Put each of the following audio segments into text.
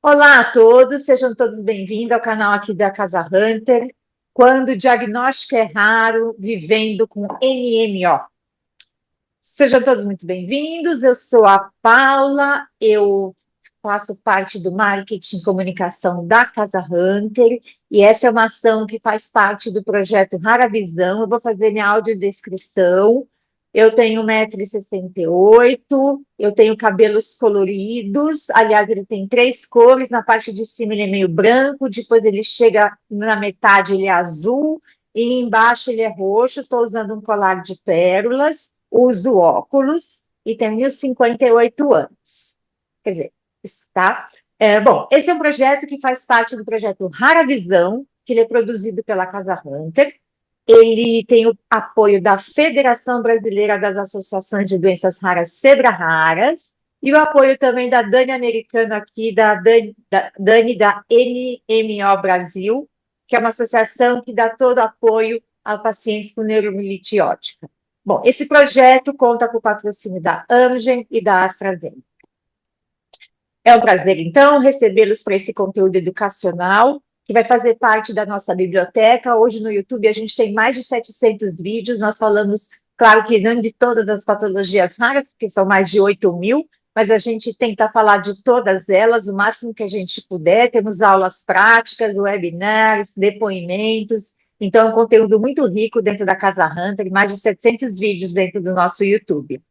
Olá a todos, sejam todos bem-vindos ao canal aqui da Casa Hunter. Quando o diagnóstico é raro, vivendo com NMO. Sejam todos muito bem-vindos. Eu sou a Paula, eu faço parte do marketing e comunicação da Casa Hunter e essa é uma ação que faz parte do projeto Rara Visão. Eu vou fazer minha audiodescrição. Eu tenho 1,68 m, eu tenho cabelos coloridos, aliás, ele tem três cores, na parte de cima ele é meio branco, depois ele chega na metade, ele é azul, e embaixo ele é roxo. Estou usando um colar de pérolas, uso óculos e tenho 58 anos. Quer dizer, está. Bom, esse é um projeto que faz parte do projeto Rara Visão, que ele é produzido pela Casa Hunter. Ele tem o apoio da Federação Brasileira das Associações de Doenças Raras, Febraras, e o apoio também da Dani Americano aqui, Dani da NMO Brasil, que é uma associação que dá todo apoio a pacientes com neuromielite óptica. Bom, esse projeto conta com o patrocínio da Amgen e da AstraZeneca. É um prazer, então, recebê-los para esse conteúdo educacional, que vai fazer parte da nossa biblioteca. Hoje no YouTube a gente tem mais de 700 vídeos, nós falamos, claro que não de todas as patologias raras, porque são mais de 8.000, mas a gente tenta falar de todas elas, o máximo que a gente puder. Temos aulas práticas, webinars, depoimentos, então é um conteúdo muito rico dentro da Casa Hunter, mais de 700 vídeos dentro do nosso YouTube.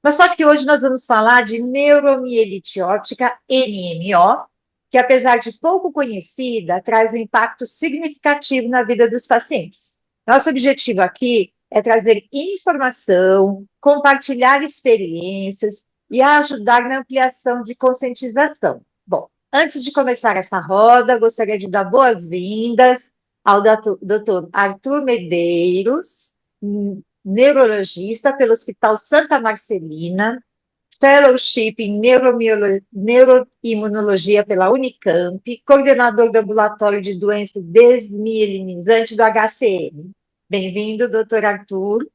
Mas só que hoje nós vamos falar de neuromielite óptica, NMO, que apesar de pouco conhecida, traz um impacto significativo na vida dos pacientes. Nosso objetivo aqui é trazer informação, compartilhar experiências e ajudar na ampliação de conscientização. Bom, antes de começar essa roda, gostaria de dar boas-vindas ao Dr. Arthur Medeiros, neurologista pelo Hospital Santa Marcelina, fellowship em neuroimunologia pela Unicamp, coordenador do ambulatório de doença desmielinizante do HCM. Bem-vindo, doutor Arthur.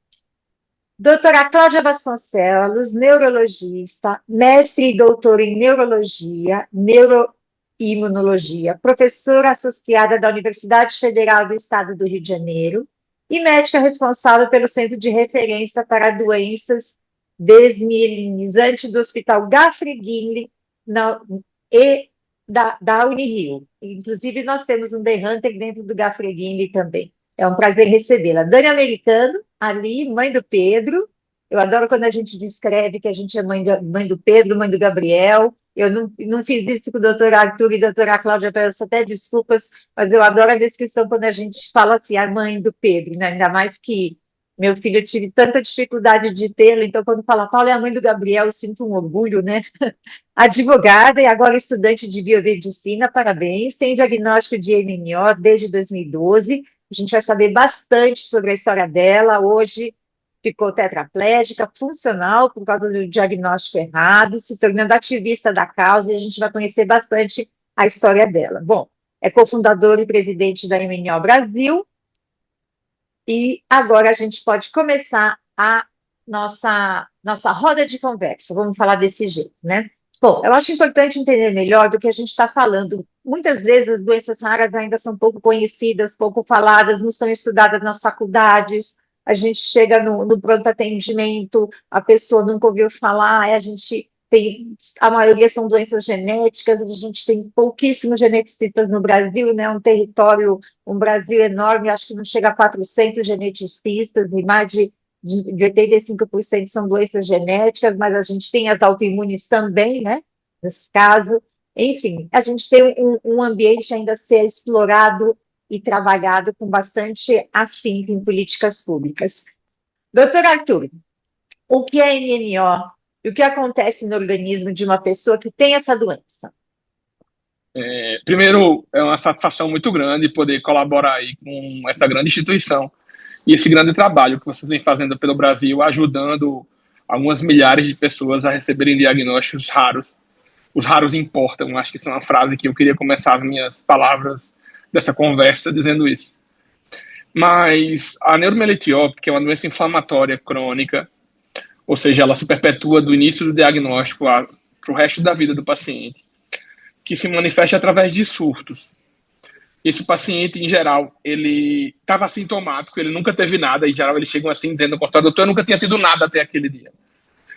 Doutora Cláudia Vasconcelos, neurologista, mestre e doutor em neurologia, neuroimunologia, professora associada da Universidade Federal do Estado do Rio de Janeiro e médica responsável pelo Centro de Referência para Doenças Desmielinizantes do Hospital Gafre-Guinle e da Unirio. Inclusive, nós temos um The Hunter dentro do Gafre-Guinle também. É um prazer recebê-la. Dani Americano, ali, mãe do Pedro. Eu adoro quando a gente descreve que a gente é mãe do Pedro, mãe do Gabriel. Eu não fiz isso com o doutor Arthur e a doutora Cláudia, peço até desculpas, mas eu adoro a descrição quando a gente fala assim, a mãe do Pedro, né? Ainda mais que meu filho, eu tive tanta dificuldade de tê-lo, então quando fala Paula é a mãe do Gabriel, eu sinto um orgulho, né? Advogada e agora estudante de biomedicina, parabéns. Tem diagnóstico de MMO desde 2012. A gente vai saber bastante sobre a história dela. Hoje ficou tetraplégica, funcional por causa do diagnóstico errado, se tornando ativista da causa, e a gente vai conhecer bastante a história dela. Bom, é cofundador e presidente da MMO Brasil, e agora a gente pode começar a nossa roda de conversa. Vamos falar desse jeito, né? Bom, eu acho importante entender melhor do que a gente está falando. Muitas vezes as doenças raras ainda são pouco conhecidas, pouco faladas, não são estudadas nas faculdades. A gente chega no pronto atendimento, a pessoa nunca ouviu falar, a gente tem, a maioria são doenças genéticas, a gente tem pouquíssimos geneticistas no Brasil, né? Um Brasil enorme, acho que não chega a 400 geneticistas, e mais de 85% são doenças genéticas, mas a gente tem as autoimunes também, né? Nesse caso. Enfim, a gente tem um ambiente ainda a ser explorado e trabalhado com bastante afinco em políticas públicas. Doutor Arthur, o que é MMO e o que acontece no organismo de uma pessoa que tem essa doença? Primeiro, é uma satisfação muito grande poder colaborar aí com essa grande instituição e esse grande trabalho que vocês vêm fazendo pelo Brasil, ajudando algumas milhares de pessoas a receberem diagnósticos raros. Os raros importam, acho que isso é uma frase que eu queria começar as minhas palavras dessa conversa dizendo isso. Mas a neuromielite óptica é uma doença inflamatória crônica, ou seja, ela se perpetua do início do diagnóstico para o resto da vida do paciente, que se manifesta através de surtos. Esse paciente, em geral, ele estava assintomático, ele nunca teve nada, em geral eles chegam assim, dentro do consultório, doutor, eu nunca tinha tido nada até aquele dia.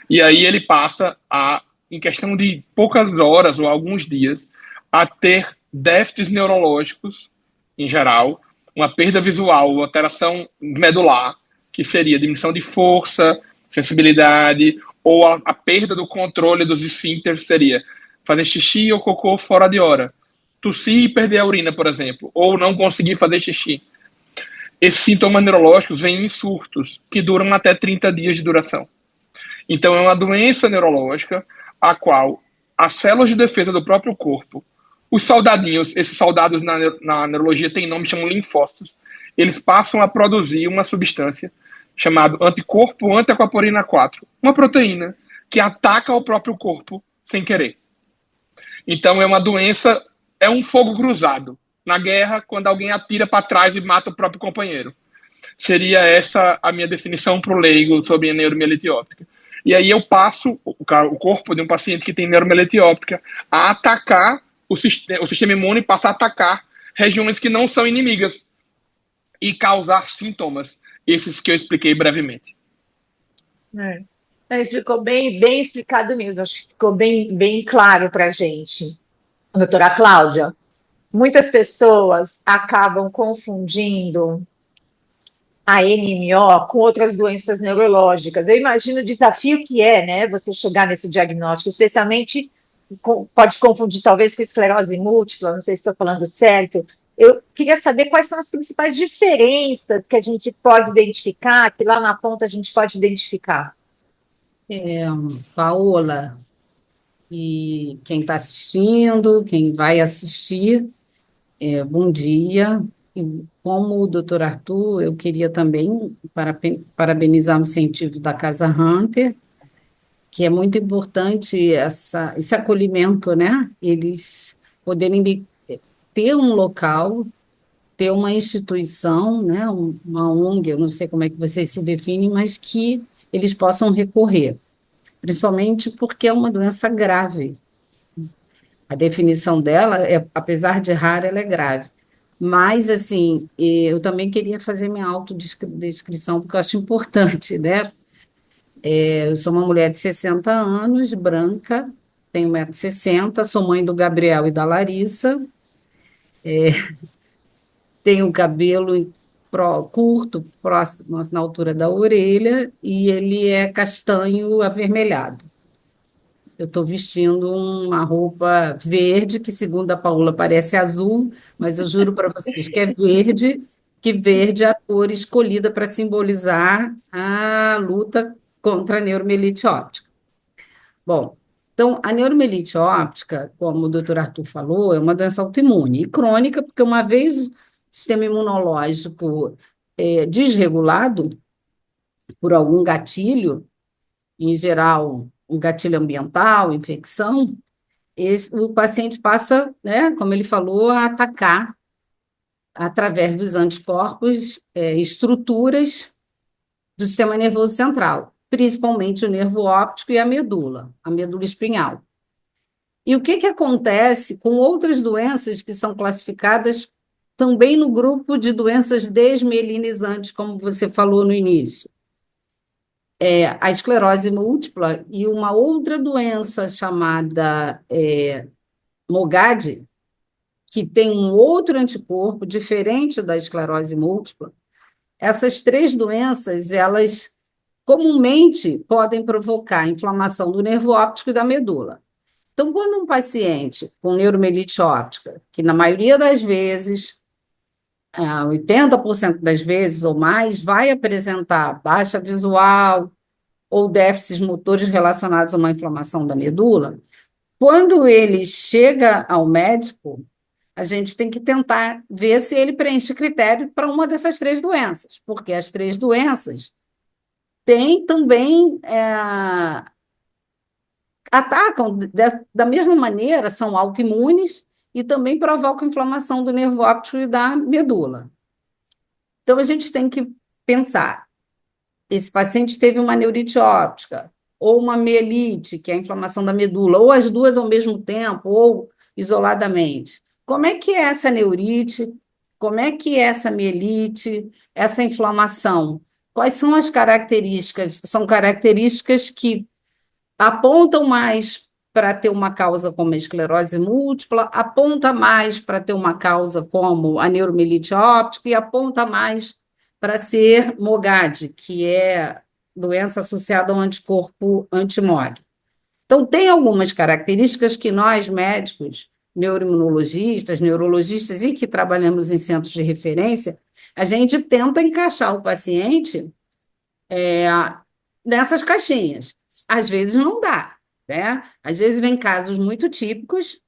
E aí ele passa a, em questão de poucas horas ou alguns dias, a ter déficits neurológicos, em geral, uma perda visual, alteração medular, que seria diminuição de força, sensibilidade, ou a perda do controle dos esfíncteres, seria fazer xixi ou cocô fora de hora. Tossir e perder a urina, por exemplo, ou não conseguir fazer xixi. Esses sintomas neurológicos vêm em surtos, que duram até 30 dias de duração. Então, é uma doença neurológica a qual as células de defesa do próprio corpo, os soldadinhos, esses soldados na neurologia têm nome, chamam linfócitos, eles passam a produzir uma substância chamada anticorpo antiaquaporina 4, uma proteína que ataca o próprio corpo sem querer. Então, é uma doença, é um fogo cruzado. Na guerra, quando alguém atira para trás e mata o próprio companheiro. Seria essa a minha definição para o leigo sobre a neuromielite óptica. E aí eu passo o corpo de um paciente que tem neuromielite óptica a atacar o sistema imune, passa a atacar regiões que não são inimigas e causar sintomas, esses que eu expliquei brevemente. Ficou bem explicado mesmo, acho que ficou bem claro para a gente. Doutora Cláudia, muitas pessoas acabam confundindo a NMO com outras doenças neurológicas. Eu imagino o desafio que é, né, você chegar nesse diagnóstico, especialmente pode confundir talvez com esclerose múltipla, não sei se estou falando certo. Eu queria saber quais são as principais diferenças que a gente pode identificar, que lá na ponta a gente pode identificar. Paola, e quem está assistindo, quem vai assistir, bom dia. E como o doutor Arthur, eu queria também parabenizar o incentivo da Casa Hunter, que é muito importante esse acolhimento, né? Eles poderem ter um local, ter uma instituição, né? Uma ONG, eu não sei como é que vocês se definem, mas que eles possam recorrer, principalmente porque é uma doença grave. A definição dela, apesar de rara, ela é grave. Mas, assim, eu também queria fazer minha autodescrição, porque eu acho importante, né? Eu sou uma mulher de 60 anos, branca, tenho 1,60 m, sou mãe do Gabriel e da Larissa, tenho o cabelo curto, próximo na altura da orelha, e ele é castanho avermelhado. Eu estou vestindo uma roupa verde, que, segundo a Paula, parece azul, mas eu juro para vocês que é verde, que verde é a cor escolhida para simbolizar a luta contra a neuromielite óptica. Bom, então, a neuromielite óptica, como o doutor Arthur falou, é uma doença autoimune e crônica, porque uma vez o sistema imunológico desregulado por algum gatilho, em geral, um gatilho ambiental, infecção, o paciente passa, né, como ele falou, a atacar, através dos anticorpos, estruturas do sistema nervoso central, principalmente o nervo óptico e a medula espinhal. E o que acontece com outras doenças que são classificadas também no grupo de doenças desmielinizantes, como você falou no início? A esclerose múltipla e uma outra doença chamada MOGAD, que tem um outro anticorpo diferente da esclerose múltipla. Essas três doenças, elas comumente podem provocar inflamação do nervo óptico e da medula. Então, quando um paciente com neuromielite óptica, que na maioria das vezes, 80% das vezes ou mais, vai apresentar baixa visual ou déficits motores relacionados a uma inflamação da medula, quando ele chega ao médico, a gente tem que tentar ver se ele preenche critério para uma dessas três doenças, porque as três doenças têm também, atacam da mesma maneira, são autoimunes e também provocam inflamação do nervo óptico e da medula. Então, a gente tem que pensar, esse paciente teve uma neurite óptica, ou uma mielite, que é a inflamação da medula, ou as duas ao mesmo tempo, ou isoladamente. Como é que é essa neurite? Como é que é essa mielite, essa inflamação? Quais são as características? São características que apontam mais para ter uma causa como a esclerose múltipla, aponta mais para ter uma causa como a neuromielite óptica e aponta mais para ser MOGAD, que é doença associada ao anticorpo anti-MOG. Então, tem algumas características que nós, médicos, neuroimunologistas, neurologistas e que trabalhamos em centros de referência, a gente tenta encaixar o paciente nessas caixinhas. Às vezes não dá, né? Às vezes vem casos muito típicos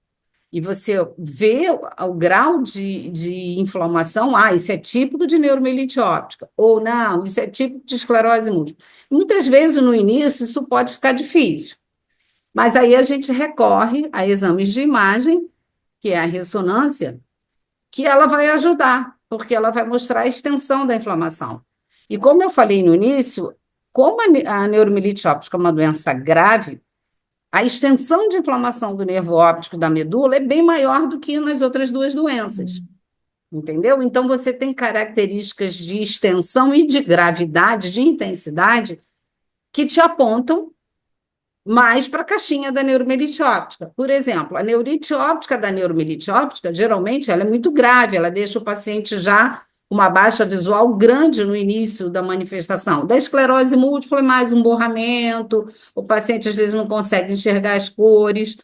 e você vê o grau de inflamação, isso é típico de neuromielite óptica, ou não, isso é típico de esclerose múltipla. Muitas vezes no início isso pode ficar difícil, mas aí a gente recorre a exames de imagem, que é a ressonância, que ela vai ajudar, porque ela vai mostrar a extensão da inflamação. E como eu falei no início, como a neuromielite óptica é uma doença grave, a extensão de inflamação do nervo óptico da medula é bem maior do que nas outras duas doenças. Entendeu? Então, você tem características de extensão e de gravidade, de intensidade, que te apontam mais para a caixinha da neuromielite óptica. Por exemplo, a neurite óptica da neuromielite óptica, geralmente, ela é muito grave, ela deixa o paciente já uma baixa visual grande no início da manifestação. Da esclerose múltipla é mais um borramento, o paciente às vezes não consegue enxergar as cores,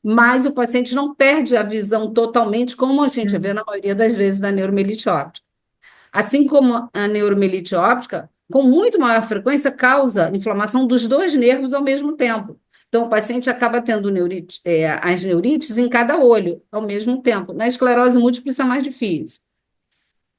mas o paciente não perde a visão totalmente, como a gente vê na maioria das vezes da neuromielite óptica. Assim como a neuromielite óptica, com muito maior frequência, causa inflamação dos dois nervos ao mesmo tempo. Então, o paciente acaba tendo as neurites em cada olho ao mesmo tempo. Na esclerose múltipla, isso é mais difícil.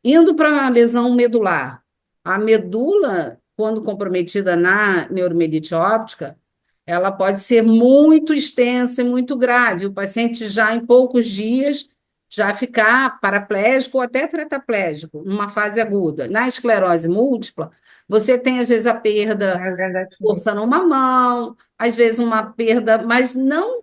Indo para a lesão medular, a medula, quando comprometida na neuromielite óptica, ela pode ser muito extensa e muito grave. O paciente já em poucos dias já ficar paraplégico ou até tetraplégico, numa fase aguda. Na esclerose múltipla, você tem às vezes a perda de força numa mão, às vezes uma perda, mas não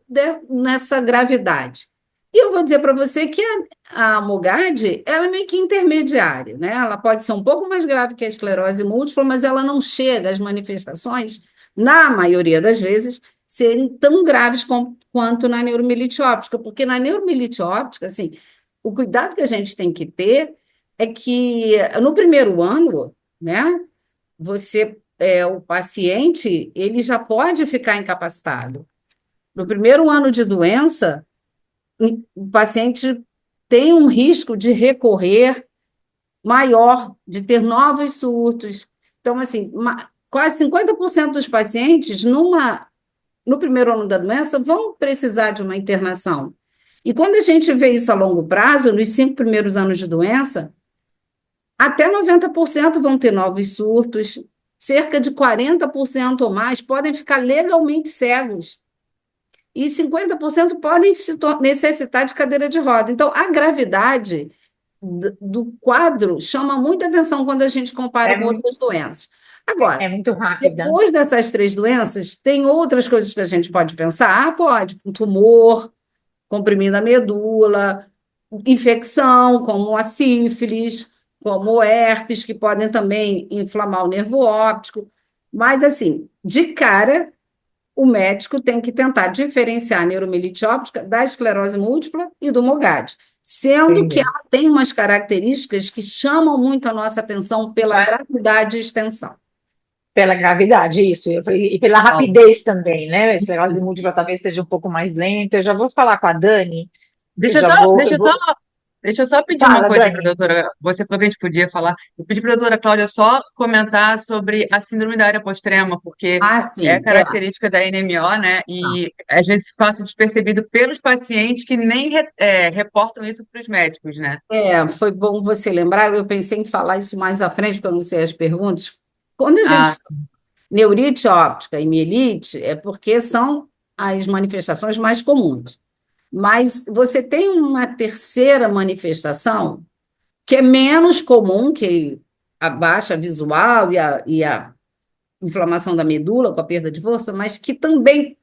nessa gravidade. E eu vou dizer para você que a MOGAD, ela é meio que intermediária, né? Ela pode ser um pouco mais grave que a esclerose múltipla, mas ela não chega às manifestações, na maioria das vezes, serem tão graves quanto na neuromielite óptica, porque na neuromielite óptica, assim, o cuidado que a gente tem que ter é que no primeiro ano, né, o paciente, ele já pode ficar incapacitado. No primeiro ano de doença, o paciente tem um risco de recorrer maior, de ter novos surtos. Então, assim, quase 50% dos pacientes, no primeiro ano da doença, vão precisar de uma internação. E quando a gente vê isso a longo prazo, nos 5 primeiros anos de doença, até 90% vão ter novos surtos, cerca de 40% ou mais podem ficar legalmente cegos e 50% podem necessitar de cadeira de roda. Então, a gravidade do quadro chama muita atenção quando a gente compara com outras doenças. Agora, É muito rápida. depois dessas 3 doenças, tem outras coisas que a gente pode pensar? Pode. Um tumor, comprimindo a medula, infecção, como a sífilis, como o herpes, que podem também inflamar o nervo óptico. Mas, assim, de cara, o médico tem que tentar diferenciar a neuromielite óptica da esclerose múltipla e do MOGAD, sendo que ela tem umas características que chamam muito a nossa atenção pela gravidade e extensão. Pela gravidade, isso. E pela rapidez também, né? A esclerose múltipla talvez seja um pouco mais lenta. Eu já vou falar com a Dani. Deixa eu só pedir uma coisa para a doutora. Você falou que a gente podia falar. Eu pedi para a doutora Cláudia só comentar sobre a síndrome da área postrema, porque sim, é característica da NMO, né? E às vezes passa despercebido pelos pacientes que nem reportam isso para os médicos, né? Foi bom você lembrar. Eu pensei em falar isso mais à frente, para não ser as perguntas. Quando a gente fala neurite óptica e mielite, é porque são as manifestações mais comuns. Mas você tem uma terceira manifestação que é menos comum, que a baixa visual e a inflamação da medula com a perda de força, mas que também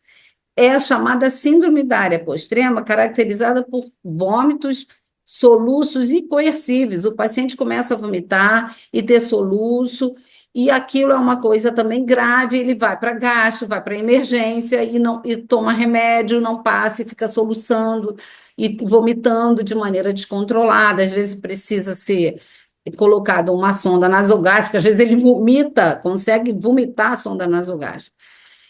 é a chamada síndrome da área pós-extrema, caracterizada por vômitos, soluços incoercíveis. O paciente começa a vomitar e ter soluço, e aquilo é uma coisa também grave, ele vai para gastro, vai para emergência e toma remédio, não passa e fica soluçando e vomitando de maneira descontrolada. Às vezes precisa ser colocado uma sonda nasogástrica, às vezes ele vomita, consegue vomitar a sonda nasogástrica.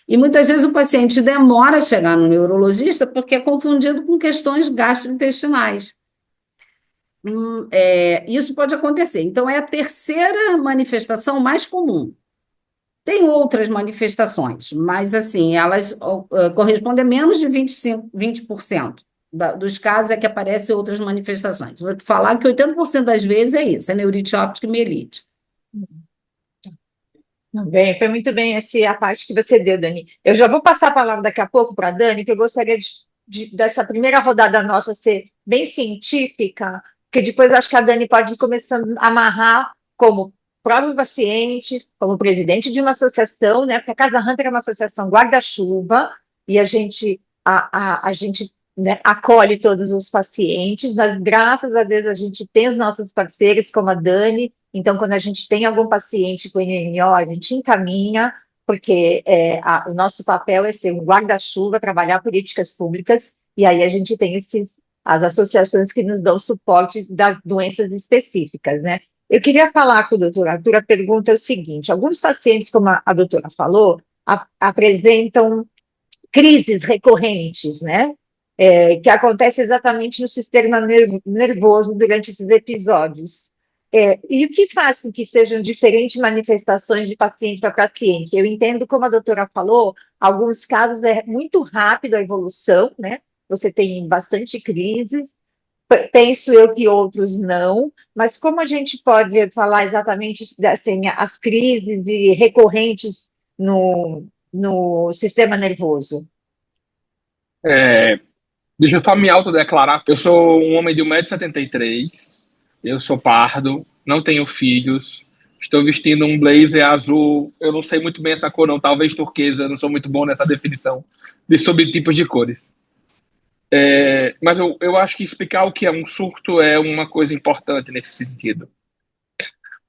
E muitas vezes o paciente demora a chegar no neurologista porque é confundido com questões gastrointestinais. Isso pode acontecer. Então, é a terceira manifestação mais comum. Tem outras manifestações, mas assim, elas correspondem a menos de 20% dos casos é que aparecem outras manifestações. Vou te falar que 80% das vezes é isso, é neurite óptica e mielite. Bem, foi muito bem a parte que você deu, Dani. Eu já vou passar a palavra daqui a pouco para a Dani, que eu gostaria dessa primeira rodada nossa ser bem científica, porque depois acho que a Dani pode ir começando a amarrar como próprio paciente, como presidente de uma associação, né? Porque a Casa Hunter é uma associação guarda-chuva e a gente, né, acolhe todos os pacientes, mas graças a Deus a gente tem os nossos parceiros, como a Dani. Então, quando a gente tem algum paciente com NMO, a gente encaminha, porque o nosso papel é ser um guarda-chuva, trabalhar políticas públicas, e aí a gente tem as associações que nos dão suporte das doenças específicas, né? Eu queria falar com a doutora. A doutora pergunta o seguinte: alguns pacientes, como a doutora falou, apresentam crises recorrentes, né? Que acontece exatamente no sistema nervoso durante esses episódios. E o que faz com que sejam diferentes manifestações de paciente para paciente? Eu entendo, como a doutora falou, alguns casos é muito rápido a evolução, né? Você tem bastante crises, penso eu que outros não, mas como a gente pode falar exatamente assim, as crises recorrentes no sistema nervoso? Deixa eu só me autodeclarar. Eu sou um homem de 1,73 m, eu sou pardo, não tenho filhos, estou vestindo um blazer azul, eu não sei muito bem essa cor não, talvez turquesa, eu não sou muito bom nessa definição de subtipos de cores. Mas eu acho que explicar o que é um surto é uma coisa importante nesse sentido.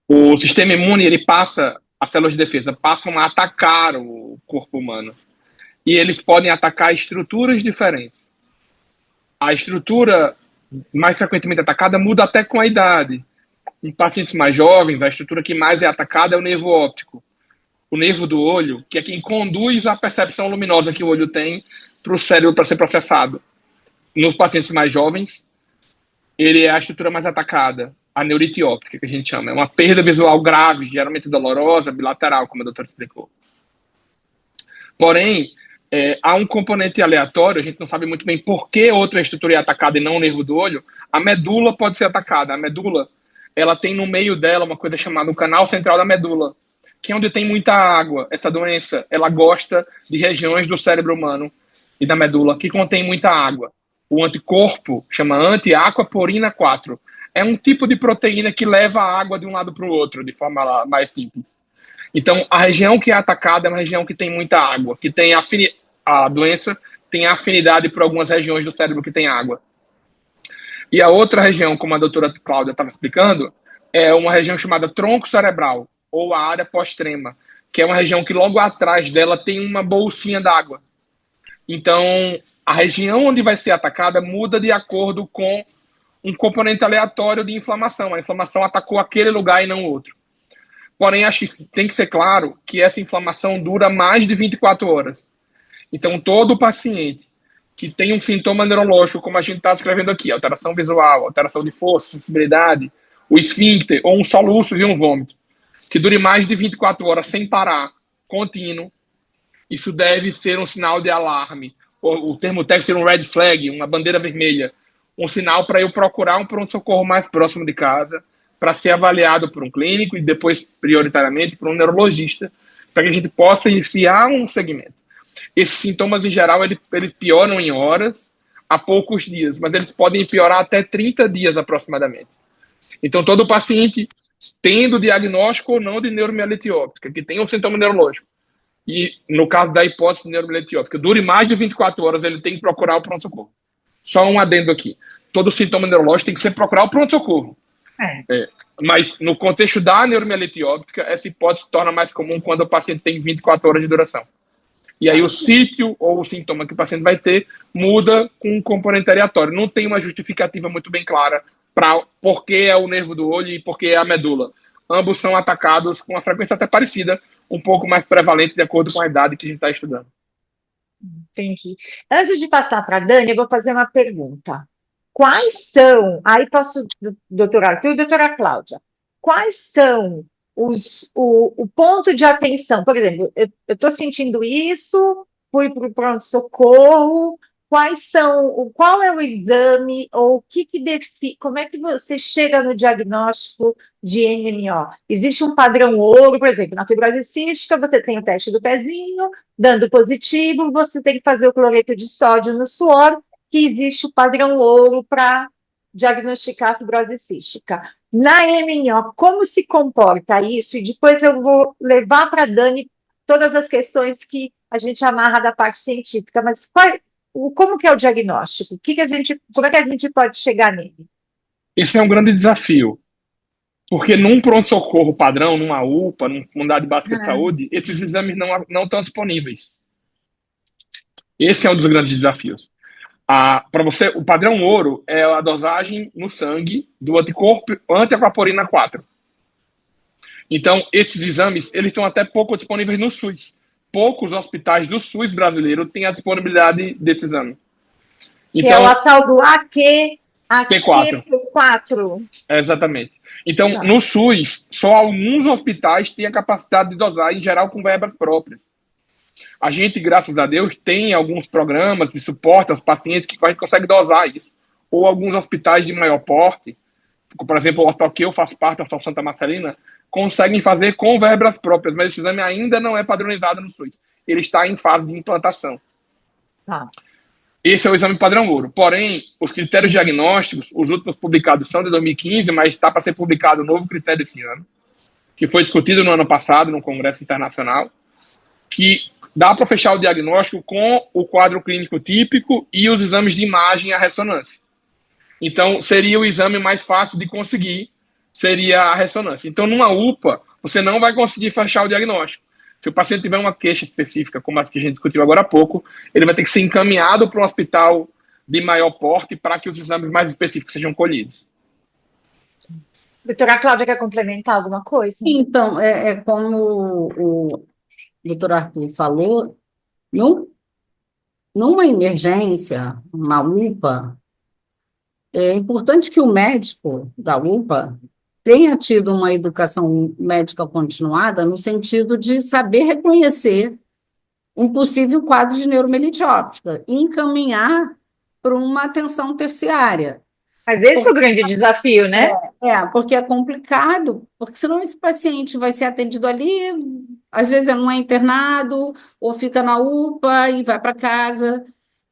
O sistema imune, as células de defesa passam a atacar o corpo humano. E eles podem atacar estruturas diferentes. A estrutura mais frequentemente atacada muda até com a idade. Em pacientes mais jovens, a estrutura que mais é atacada é o nervo óptico. O nervo do olho, que é quem conduz a percepção luminosa que o olho tem para o cérebro para ser processado. Nos pacientes mais jovens, ele é a estrutura mais atacada, a neurite óptica, que a gente chama. É uma perda visual grave, geralmente dolorosa, bilateral, como a doutora explicou. Porém, há um componente aleatório, a gente não sabe muito bem por que outra estrutura é atacada e não o nervo do olho. A medula pode ser atacada. A medula, ela tem no meio dela uma coisa chamada o canal central da medula, que é onde tem muita água. Essa doença, ela gosta de regiões do cérebro humano e da medula que contém muita água. O anticorpo chama anti-aquaporina 4. É um tipo de proteína que leva a água de um lado para o outro, de forma mais simples. Então, a região que é atacada é uma região que tem muita água, que tem a doença tem afinidade por algumas regiões do cérebro que tem água. E a outra região, como a doutora Cláudia estava explicando, é uma região chamada tronco cerebral, ou a área pós-extrema, que é uma região que logo atrás dela tem uma bolsinha d'água. Então, a região onde vai ser atacada muda de acordo com um componente aleatório de inflamação. A inflamação atacou aquele lugar e não outro. Porém, acho que tem que ser claro que essa inflamação dura mais de 24 horas. Então, todo paciente que tem um sintoma neurológico, como a gente está escrevendo aqui, alteração visual, alteração de força, sensibilidade, o esfíncter, ou um soluço e um vômito, que dure mais de 24 horas sem parar, contínuo, isso deve ser um sinal de alarme. O termo técnico seria um red flag, uma bandeira vermelha, um sinal para eu procurar um pronto-socorro mais próximo de casa, para ser avaliado por um clínico e depois, prioritariamente, por um neurologista, para que a gente possa iniciar um segmento. Esses sintomas, em geral, eles pioram em horas, a poucos dias, mas eles podem piorar até 30 dias aproximadamente. Então, todo paciente, tendo diagnóstico ou não de neuromielite óptica, que tem um sintoma neurológico, E no caso da hipótese de neuromielite óptica, dure mais de 24 horas, ele tem que procurar o pronto-socorro. Só um adendo aqui. Todo sintoma neurológico tem que ser procurar o pronto-socorro. Mas no contexto da neuromielite óptica, essa hipótese se torna mais comum quando o paciente tem 24 horas de duração. E aí o sítio ou o sintoma que o paciente vai ter muda com um componente aleatório. Não tem uma justificativa muito bem clara para por que é o nervo do olho e por que é a medula. Ambos são atacados com uma frequência até parecida, um pouco mais prevalente de acordo com a idade que a gente está estudando. Entendi. Antes de passar para a Dani, eu vou fazer uma pergunta. Quais são, aí posso, doutor Arthur e doutora Cláudia, quais são o ponto de atenção? Por exemplo, eu estou sentindo isso, fui para o pronto-socorro, qual é o exame, ou o que define, como é que você chega no diagnóstico de NMO? Existe um padrão ouro, por exemplo, na fibrose cística, você tem o teste do pezinho, dando positivo, você tem que fazer o cloreto de sódio no suor, que existe o padrão ouro para diagnosticar a fibrose cística. Na MNO, como se comporta isso? E depois eu vou levar para a Dani todas as questões que a gente amarra da parte científica, mas como que é o diagnóstico? Como é que a gente pode chegar nele? Esse é um grande desafio, porque num pronto-socorro padrão, numa UPA, numa unidade básica de saúde, esses exames não estão disponíveis. Esse é um dos grandes desafios. Para você, o padrão ouro é a dosagem no sangue do anticorpo anti-aquaporina 4. Então, esses exames, eles estão até pouco disponíveis no SUS. Poucos hospitais do SUS brasileiro têm a disponibilidade desse exame. Então, que é o tal do T4. Exatamente. Então, no SUS, só alguns hospitais têm a capacidade de dosar, em geral, com verbas próprias. A gente, graças a Deus, tem alguns programas de suporte aos pacientes que a gente consegue dosar isso. Ou alguns hospitais de maior porte, por exemplo, o hospital que eu faço parte, o Hospital Santa Marcelina, conseguem fazer com verbas próprias, mas esse exame ainda não é padronizado no SUS. Ele está em fase de implantação. Esse é o exame padrão ouro. Porém, os critérios diagnósticos, os últimos publicados são de 2015, mas está para ser publicado um novo critério esse ano, que foi discutido no ano passado, no Congresso Internacional, que dá para fechar o diagnóstico com o quadro clínico típico e os exames de imagem e a ressonância. Então, seria o exame mais fácil de conseguir, seria a ressonância. Então, numa UPA, você não vai conseguir fechar o diagnóstico. Se o paciente tiver uma queixa específica, como as que a gente discutiu agora há pouco, ele vai ter que ser encaminhado para um hospital de maior porte para que os exames mais específicos sejam colhidos. Doutora Cláudia, quer complementar alguma coisa? Então, como o doutor Arthur falou, numa emergência, uma UPA, é importante que o médico da UPA tenha tido uma educação médica continuada no sentido de saber reconhecer um possível quadro de neuromielite óptica e encaminhar para uma atenção terciária. Mas esse é o grande desafio, né? Porque é complicado, porque senão esse paciente vai ser atendido ali, às vezes não é internado, ou fica na UPA e vai para casa.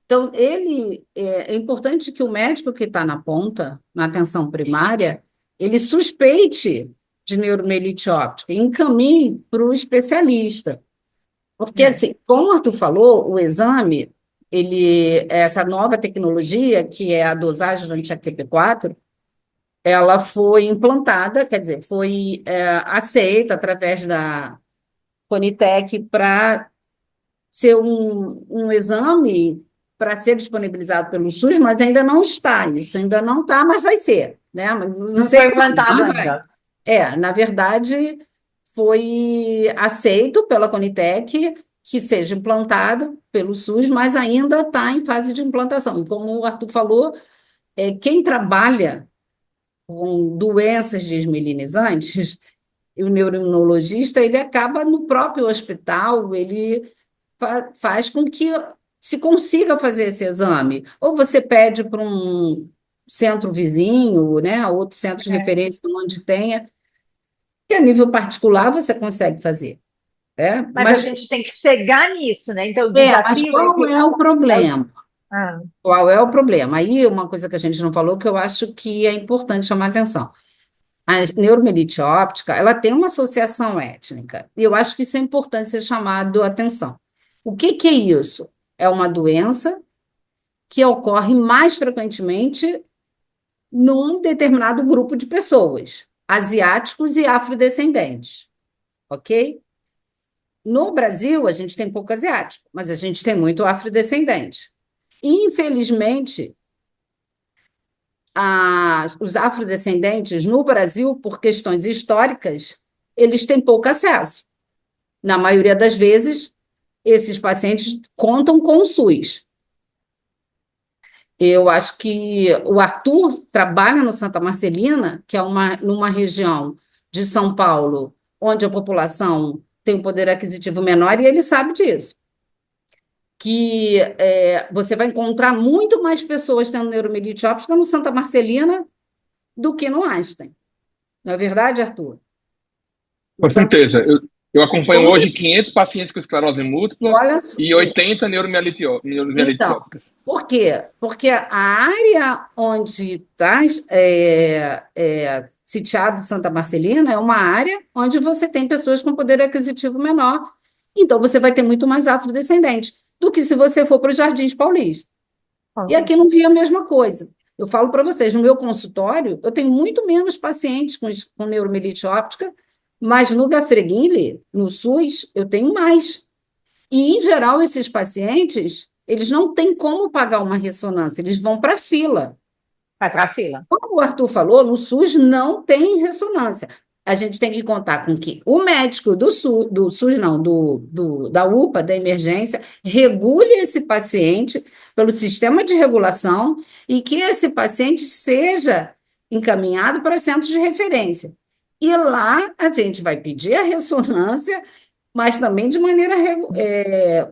Então, é importante que o médico que está na ponta, na atenção primária, ele suspeite de neuromielite óptica e encaminhe para o especialista. Porque, assim, como o Arthur falou, o exame, essa nova tecnologia, que é a dosagem do anti-AQP4, ela foi implantada, quer dizer, foi aceita através da Conitec para ser um exame para ser disponibilizado pelo SUS, mas ainda não está. Isso ainda não está, mas vai ser, né? Não foi implantado ainda. Na verdade, foi aceito pela Conitec que seja implantado pelo SUS, mas ainda está em fase de implantação. E como o Arthur falou, quem trabalha com doenças desmielinizantes, o neuroimunologista, ele acaba no próprio hospital, ele faz com que se consiga fazer esse exame. Ou você pede para um centro vizinho, né, outro centro de referência onde tenha, que a nível particular você consegue fazer. Mas a gente tem que chegar nisso, né? Então, o desafio mas qual é o problema? Qual é o problema? Aí, uma coisa que a gente não falou, que eu acho que é importante chamar a atenção. A neuromielite óptica, ela tem uma associação étnica, e eu acho que isso é importante ser chamado a atenção. O que é isso? É uma doença que ocorre mais frequentemente num determinado grupo de pessoas, asiáticos e afrodescendentes, ok? No Brasil, a gente tem pouco asiático, mas a gente tem muito afrodescendente. Infelizmente, os afrodescendentes no Brasil, por questões históricas, eles têm pouco acesso. Na maioria das vezes, esses pacientes contam com o SUS. Eu acho que o Arthur trabalha no Santa Marcelina, que é numa região de São Paulo, onde a população tem um poder aquisitivo menor, e ele sabe disso. Que você vai encontrar muito mais pessoas tendo neuromielite óptica no Santa Marcelina do que no Einstein. Não é verdade, Arthur? Com certeza. Eu acompanho hoje 500 pacientes com esclerose múltipla e 80 neuromielite Então, ópticas. por quê? Porque a área onde está sitiado Santa Marcelina é uma área onde você tem pessoas com poder aquisitivo menor. Então, você vai ter muito mais afrodescendentes do que se você for para os Jardins Paulistas. E aqui não vi a mesma coisa. Eu falo para vocês, no meu consultório, eu tenho muito menos pacientes com neuromielite óptica, mas no Gafreguinle, no SUS, eu tenho mais. E, em geral, esses pacientes, eles não têm como pagar uma ressonância, eles vão para a fila. Vai para a fila. Como o Arthur falou, no SUS não tem ressonância. A gente tem que contar com que o médico do SUS não, da UPA, da emergência, regule esse paciente pelo sistema de regulação e que esse paciente seja encaminhado para centros de referência. E lá a gente vai pedir a ressonância, mas também de maneira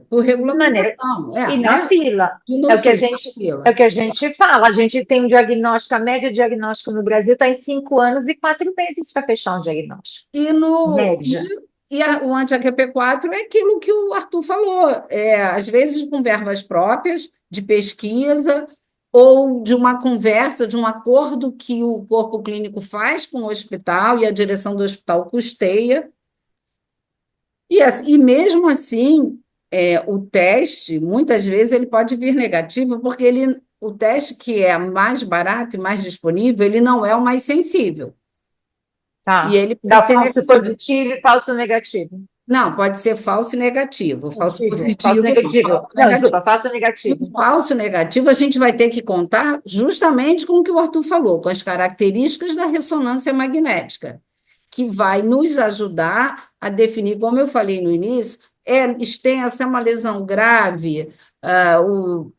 por regulamentação. E na fila. É o que a gente fala. A gente tem um diagnóstico, a média de diagnóstico no Brasil está em 5 anos e 4 meses para fechar um diagnóstico. Média. O anti-AQP4 é aquilo que o Arthur falou. Às vezes com verbas próprias, de pesquisa, ou de uma conversa, de um acordo que o corpo clínico faz com o hospital e a direção do hospital custeia. E mesmo assim, o teste, muitas vezes, ele pode vir negativo, porque o teste que é mais barato e mais disponível, ele não é o mais sensível. Tá. E ele dá falso positivo e falso negativo. Não, pode ser falso e negativo. Falso positivo. Falso negativo. Não, desculpa, falso negativo. O falso negativo, a gente vai ter que contar justamente com o que o Arthur falou, com as características da ressonância magnética, que vai nos ajudar a definir, como eu falei no início, extensa, é uma lesão grave, o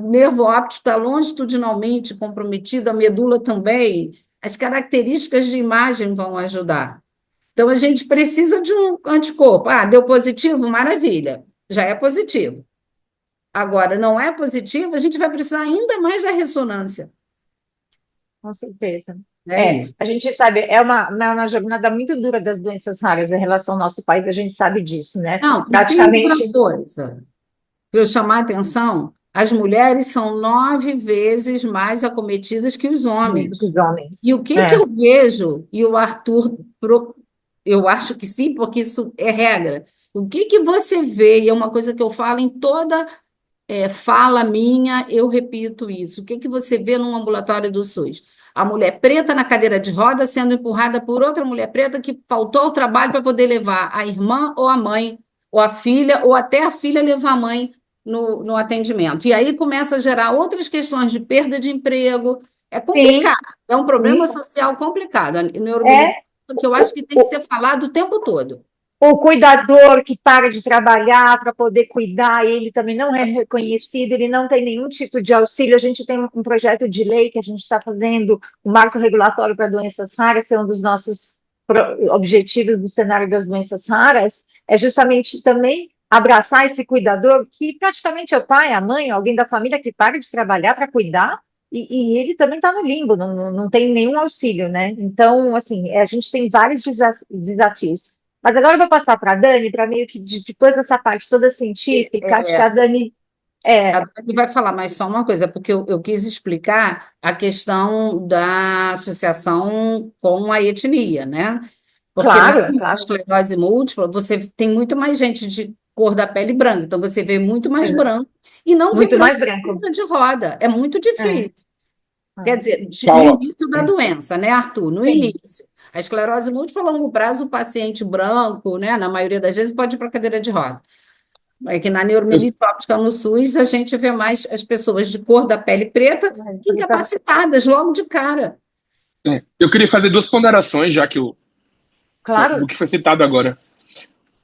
nervo óptico está longitudinalmente comprometido, a medula também. As características de imagem vão ajudar. Então, a gente precisa de um anticorpo. Deu positivo? Maravilha, já é positivo. Agora, não é positivo, a gente vai precisar ainda mais da ressonância. Com certeza. Isso. A gente sabe, é uma jornada muito dura das doenças raras em relação ao nosso país, a gente sabe disso, né? Não, praticamente. Tem outra coisa, para eu chamar a atenção, as mulheres são 9 vezes mais acometidas que os homens. E o que eu vejo, e o Arthur, eu acho que sim, porque isso é regra. O que você vê, e é uma coisa que eu falo em toda fala minha, eu repito isso. O que você vê num ambulatório do SUS? A mulher preta na cadeira de roda sendo empurrada por outra mulher preta que faltou ao trabalho para poder levar a irmã ou a mãe, ou a filha, ou até a filha levar a mãe no atendimento. E aí começa a gerar outras questões de perda de emprego. É complicado, é um problema social complicado. A neuromielite, que eu acho que tem que ser falado o tempo todo. O cuidador que para de trabalhar para poder cuidar, ele também não é reconhecido, ele não tem nenhum tipo de auxílio. A gente tem um projeto de lei que a gente está fazendo, o marco regulatório para doenças raras, é um dos nossos objetivos do cenário das doenças raras, é justamente também abraçar esse cuidador, que praticamente é o pai, a mãe, alguém da família que para de trabalhar para cuidar, e ele também está no limbo, não tem nenhum auxílio, né? Então, assim, a gente tem vários desafios. Mas agora eu vou passar para a Dani, para meio que depois dessa parte toda científica, acho que a Dani É, A Dani vai falar, mas só uma coisa, porque eu quis explicar a questão da associação com a etnia, né? Porque na claro, claro. esclerose múltipla, você tem muito mais gente de cor da pele branca, então você vê muito mais É, branco e não vê muito branco mais em branco. cadeira de roda. É muito É, difícil. Quer é, dizer, no Paula, início da sim, doença, né, Arthur? No sim. início. A esclerose múltipla a longo prazo, o paciente branco, né, na maioria das vezes, pode ir para a cadeira de roda. É que na eu, neuromielite óptica no SUS, a gente vê mais as pessoas de cor da pele preta incapacitadas logo de cara. eu queria fazer duas ponderações, já que do Claro. que foi citado agora.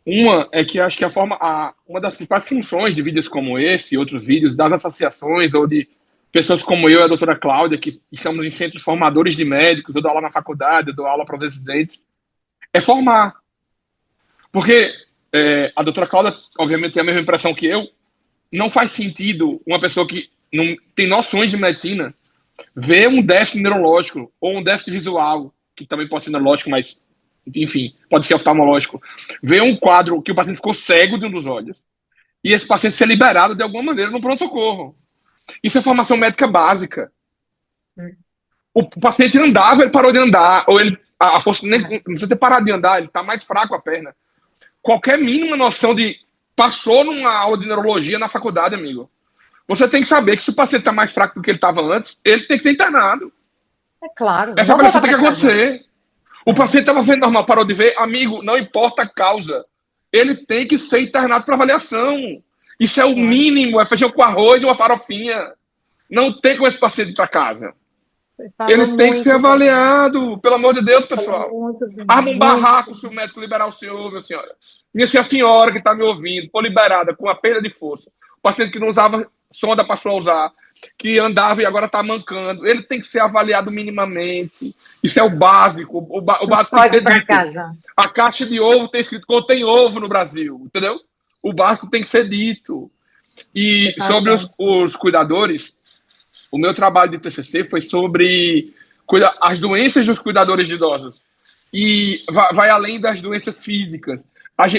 Uma é que acho que uma das principais funções de vídeos como esse e outros vídeos das associações ou de pessoas como eu e a doutora Cláudia, que estamos em centros formadores de médicos, eu dou aula na faculdade, eu dou aula para os residentes, é formar. Porque a doutora Cláudia, obviamente, tem a mesma impressão que eu, não faz sentido uma pessoa que não tem noções de medicina ver um déficit neurológico ou um déficit visual, que também pode ser neurológico, mas, enfim, pode ser oftalmológico, ver um quadro que o paciente ficou cego de um dos olhos e esse paciente ser liberado de alguma maneira no pronto-socorro. Isso é formação médica básica. O paciente andava, ele parou de andar, ou ele, a força nem, não precisa ter parado de andar, ele está mais fraco a perna. Qualquer mínima noção de. Passou numa aula de neurologia na faculdade, amigo. Você tem que saber que se o paciente está mais fraco do que ele estava antes, ele tem que ser internado. É claro. Essa Não avaliação voltar tem que para casa. acontecer. O É, paciente estava vendo normal, parou de ver, amigo, não importa a causa. Ele tem que ser internado para avaliação. Isso é o claro. mínimo, é feijão com arroz e uma farofinha. Não tem como esse paciente ir para casa. Você falou Ele tem que ser muito bem. avaliado, pelo amor de Deus, Falou pessoal. muito bem. Arma um Muito barraco se o bem. médico liberar o senhor, minha senhora. Se a senhora que está me ouvindo for liberada com a perda de força, o paciente que não usava sonda passou a usar, que andava e agora está mancando, ele tem que ser avaliado minimamente. Isso é o básico. O Não básico tem que pode ir ser para dito. casa. A caixa de ovo tem escrito contém ovo no Brasil, entendeu? O básico tem que ser dito. Você E está sobre certo. os cuidadores, o meu trabalho de TCC foi sobre as doenças dos cuidadores de idosos. E vai além das doenças físicas.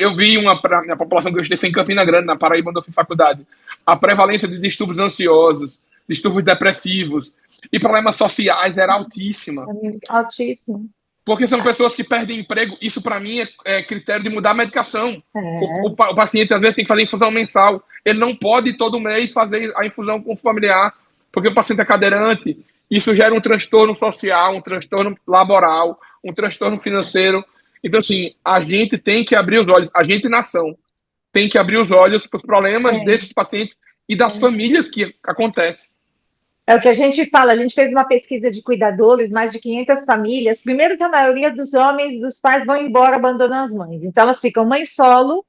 Eu vi na população que eu estudei em Campina Grande, na Paraíba, onde eu fiz faculdade, a prevalência de distúrbios ansiosos, distúrbios depressivos e problemas sociais era altíssima. Altíssimo. Porque são pessoas que perdem emprego. Isso, para mim, é critério de mudar a medicação. É, O paciente, às vezes, tem que fazer infusão mensal. Ele não pode, todo mês, fazer a infusão com o familiar, porque o paciente é cadeirante. Isso gera um transtorno social, um transtorno laboral, um transtorno financeiro. Então, assim, a gente tem que abrir os olhos, a gente, nação, tem que abrir os olhos para os problemas tem, desses pacientes e das tem. famílias que acontecem. É o que a gente fala, a gente fez uma pesquisa de cuidadores, mais de 500 famílias. Primeiro que a maioria dos homens, dos pais, vão embora, abandonam as mães. Então, elas ficam mãe solo,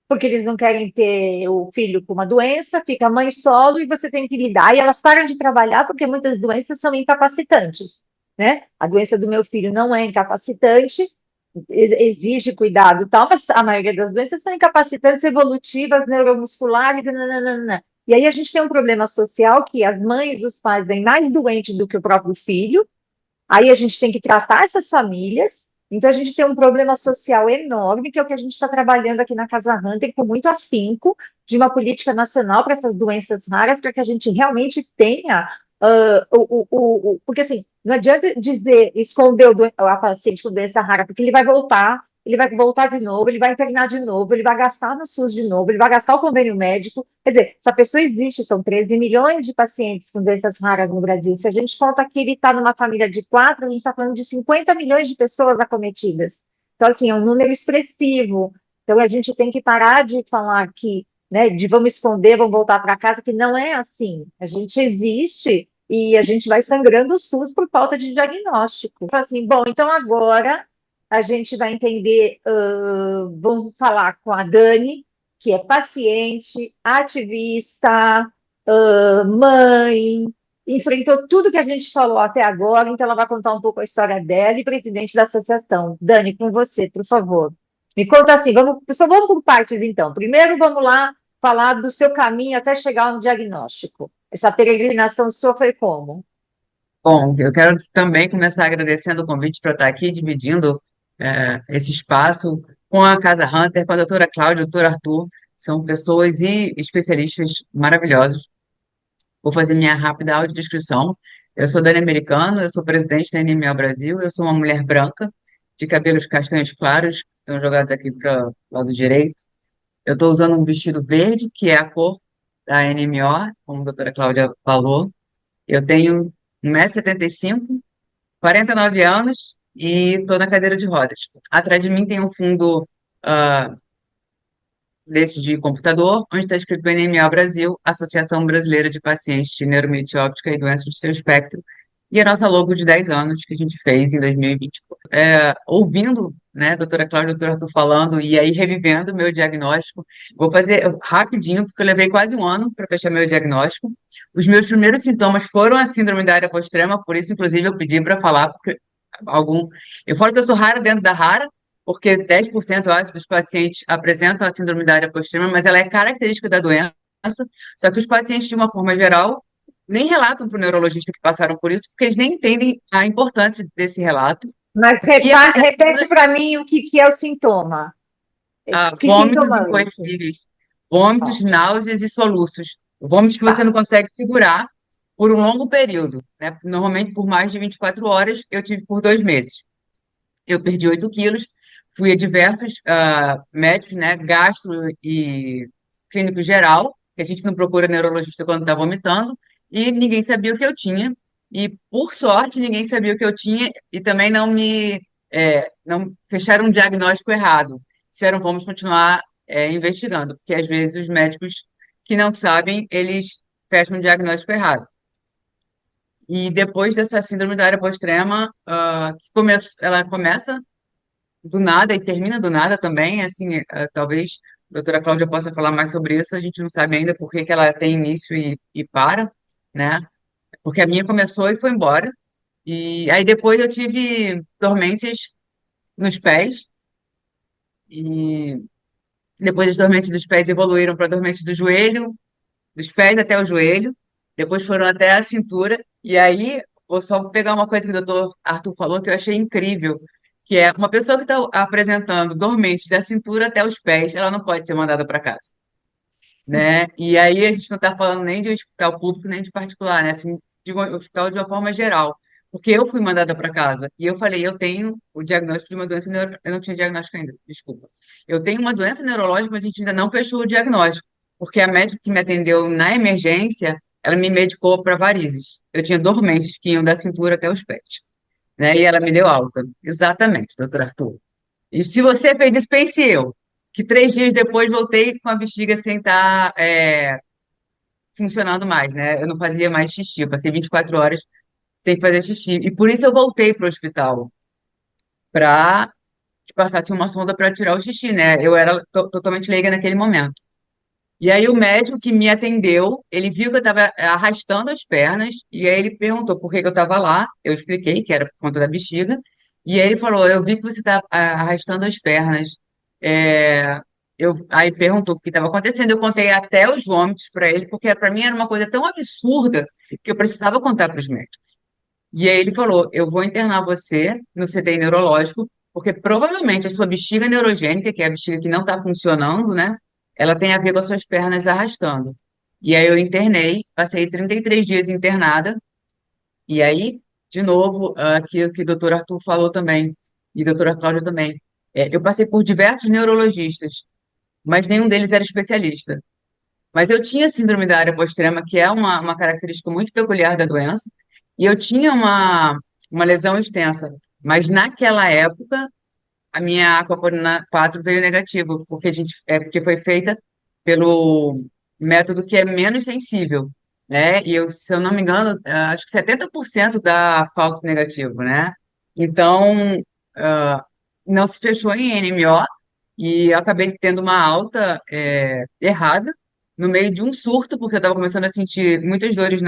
porque eles não querem ter o filho com uma doença, fica mãe solo e você tem que lidar. E elas param de trabalhar porque muitas doenças são incapacitantes, né? A doença do meu filho não é incapacitante, exige cuidado e tal, mas a maioria das doenças são incapacitantes evolutivas, neuromusculares, e nananana. E aí a gente tem um problema social que as mães e os pais vêm mais doentes do que o próprio filho, aí a gente tem que tratar essas famílias, então a gente tem um problema social enorme, que é o que a gente está trabalhando aqui na Casa Hunter, com muito afinco, de uma política nacional para essas doenças raras, para que a gente realmente tenha porque assim, não adianta dizer, esconder a paciente com doença rara, porque ele vai voltar de novo, ele vai internar de novo, ele vai gastar no SUS de novo, ele vai gastar o convênio médico. Quer dizer, essa pessoa existe, são 13 milhões de pacientes com doenças raras no Brasil. Se a gente conta que ele está numa família de quatro, a gente está falando de 50 milhões de pessoas acometidas. Então, assim, é um número expressivo. Então, a gente tem que parar de falar que, né, de vamos esconder, vamos voltar para casa, que não é assim. A gente existe e a gente vai sangrando o SUS por falta de diagnóstico. Assim, bom, então agora a gente vai entender, vamos falar com a Dani, que é paciente, ativista, mãe, enfrentou tudo que a gente falou até agora, então ela vai contar um pouco a história dela e presidente da associação. Dani, com você, por favor. Me conta assim, só vamos por partes então. Primeiro vamos lá falar do seu caminho até chegar no diagnóstico. Essa peregrinação sua foi como? Bom, eu quero também começar agradecendo o convite para estar aqui dividindo esse espaço com a Casa Hunter, com a doutora Cláudia, o doutor Arthur. São pessoas e especialistas maravilhosos. Vou fazer minha rápida audiodescrição. Eu sou Dani Americano, eu sou presidente da NMO Brasil, eu sou uma mulher branca, de cabelos castanhos claros, estão jogados aqui para o lado direito. Eu estou usando um vestido verde, que é a cor da NMO, como a doutora Cláudia falou. Eu tenho 1,75 m, 49 anos e estou na cadeira de rodas. Atrás de mim tem um fundo ah, desse de computador, onde está escrito NMO Brasil, Associação Brasileira de Pacientes de Neuromielite Óptica e Doenças do Seu Espectro, e a nossa logo de 10 anos que a gente fez em 2020. Ouvindo, né, doutora Cláudia e doutor Arthur falando, e aí revivendo meu diagnóstico, vou fazer rapidinho, porque eu levei quase um ano para fechar meu diagnóstico. Os meus primeiros sintomas foram a síndrome da área pós-extrema, por isso, inclusive, eu pedi para falar, porque algum... Eu falo que eu sou rara dentro da rara, porque 10%, eu acho, dos pacientes apresentam a síndrome da área pós-extrema, mas ela é característica da doença, só que os pacientes, de uma forma geral, nem relatam para o neurologista que passaram por isso, porque eles nem entendem a importância desse relato. Mas repete para mim o que é o sintoma. Que Vômitos sintoma é esse? incoercíveis, vômitos, náuseas e soluços. Vômitos que você não consegue segurar por um longo período, né? Normalmente por mais de 24 horas, eu tive por 2 meses. Eu perdi 8 quilos, fui a diversos médicos, né? Gastro e clínico geral, que a gente não procura neurologista quando está vomitando, e ninguém sabia o que eu tinha. E, por sorte, ninguém sabia o que eu tinha e também não fecharam um diagnóstico errado. Disseram, vamos continuar investigando, porque às vezes os médicos que não sabem, eles fecham um diagnóstico errado. E depois dessa síndrome da área pós-extrema, ela começa do nada e termina do nada também, assim, talvez a doutora Cláudia possa falar mais sobre isso, a gente não sabe ainda por que que ela tem início e para, né? Porque a minha começou e foi embora. E aí depois eu tive dormências nos pés, e depois as dormências dos pés evoluíram para dormências do joelho, dos pés até o joelho, depois foram até a cintura, e aí vou só pegar uma coisa que o doutor Arthur falou que eu achei incrível, que é uma pessoa que está apresentando dormentes da cintura até os pés, ela não pode ser mandada para casa, né? E aí a gente não está falando nem de um hospital público nem de particular, né? Assim, de um hospital de uma forma geral. Porque eu fui mandada para casa e eu falei, eu tenho o diagnóstico de uma doença eu não tinha diagnóstico ainda, desculpa. Eu tenho uma doença neurológica, mas a gente ainda não fechou o diagnóstico, porque a médica que me atendeu na emergência, ela me medicou para varizes. Eu tinha dormências que iam da cintura até os pés, né? E ela me deu alta. Exatamente, doutor Arthur. E se você fez isso, pense eu, que 3 dias depois voltei com a bexiga sem estar funcionando mais, né? Eu não fazia mais xixi, eu passei 24 horas sem fazer xixi. E por isso eu voltei para o hospital, para que passasse uma sonda para tirar o xixi, né? Eu era totalmente leiga naquele momento. E aí o médico que me atendeu, ele viu que eu estava arrastando as pernas, e aí ele perguntou por que que eu estava lá. Eu expliquei que era por conta da bexiga. E aí ele falou, eu vi que você está arrastando as pernas. É, aí perguntou o que estava acontecendo. Eu contei até os vômitos para ele, porque para mim era uma coisa tão absurda que eu precisava contar para os médicos. E aí ele falou, eu vou internar você no CTI neurológico, porque provavelmente a sua bexiga neurogênica, que é a bexiga que não está funcionando, né? Ela tem a ver com as suas pernas arrastando. E aí eu internei, passei 33 dias internada, e aí, de novo, aquilo que o doutor Arthur falou também, e a doutora Cláudia também, eu passei por diversos neurologistas, mas nenhum deles era especialista. Mas eu tinha síndrome da área pós-extrema, que é uma característica muito peculiar da doença, e eu tinha uma lesão extensa. Mas naquela época, a minha aquaporina 4 veio negativo, porque foi feita pelo método que é menos sensível, né? E eu, se eu não me engano, acho que 70% dá falso negativo, né? Então, ah, não se fechou em NMO e eu acabei tendo uma alta errada no meio de um surto, porque eu estava começando a sentir muitas dores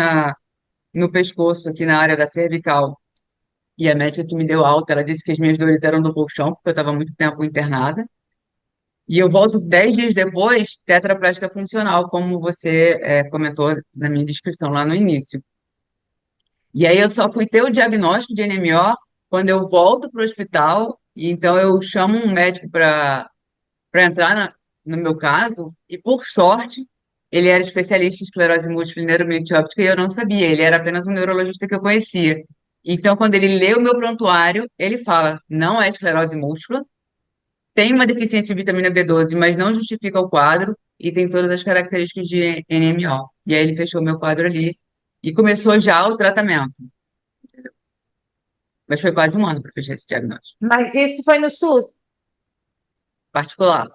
no pescoço, aqui na área da cervical. E a médica que me deu alta, ela disse que as minhas dores eram do colchão, porque eu estava muito tempo internada. E eu volto 10 dias depois, tetraplégica funcional, como você comentou na minha descrição lá no início. E aí eu só fui ter o diagnóstico de NMO quando eu volto para o hospital, e então eu chamo um médico para entrar no meu caso, e por sorte, ele era especialista em esclerose múltipla e neuromielite óptica e eu não sabia, ele era apenas um neurologista que eu conhecia. Então, quando ele lê o meu prontuário, ele fala, não é esclerose múltipla, tem uma deficiência de vitamina B12, mas não justifica o quadro e tem todas as características de NMO. E aí ele fechou meu quadro ali e começou já o tratamento. Mas foi quase um ano para fechar esse diagnóstico Mas isso foi no SUS particular.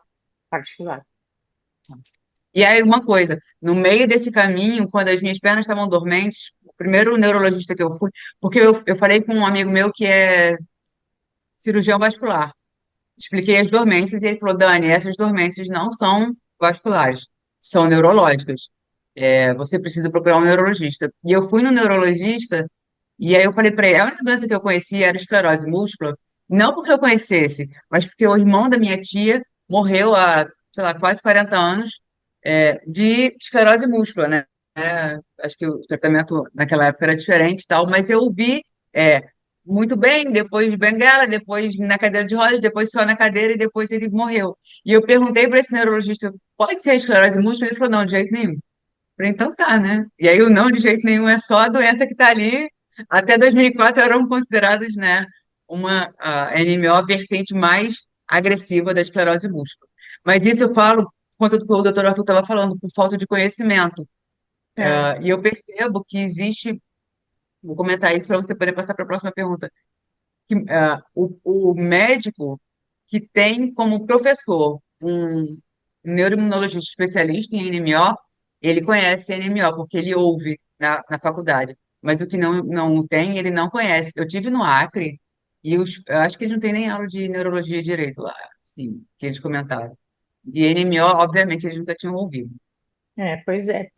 particular. E aí, uma coisa, no meio desse caminho, quando as minhas pernas estavam dormentes, o primeiro neurologista que eu fui, porque eu falei com um amigo meu que é cirurgião vascular, expliquei as dormências e ele falou, Dani, essas dormências não são vasculares, são neurológicas. Você precisa procurar um neurologista. E eu fui no neurologista e aí eu falei para ele, a única doença que eu conhecia era esclerose múltipla, não porque eu conhecesse, mas porque o irmão da minha tia morreu há, sei lá, quase 40 anos de esclerose múltipla, né? Acho que o tratamento naquela época era diferente e tal, mas eu vi é, muito bem, depois de bengala, depois na cadeira de rodas, depois só na cadeira e depois ele morreu. E eu perguntei para esse neurologista, pode ser esclerose múltipla? Ele falou, não, de jeito nenhum. Falei, então tá, né? E aí o não de jeito nenhum é só a doença que tá ali. Até 2004 eram considerados, né, uma NMO, a vertente mais agressiva da esclerose múltipla. Mas isso eu falo, quanto do que o doutor Arthur estava falando, por falta de conhecimento. É. E eu percebo que existe, vou comentar isso para você poder passar para a próxima pergunta, que o médico que tem como professor um neuroimunologista especialista em NMO, ele conhece NMO, porque ele ouve na faculdade. Mas o que não tem, ele não conhece. Eu tive no Acre, e eu acho que eles não têm nem aula de neurologia direito lá, sim, que eles comentaram. E NMO, obviamente, eles nunca tinham ouvido. Pois é.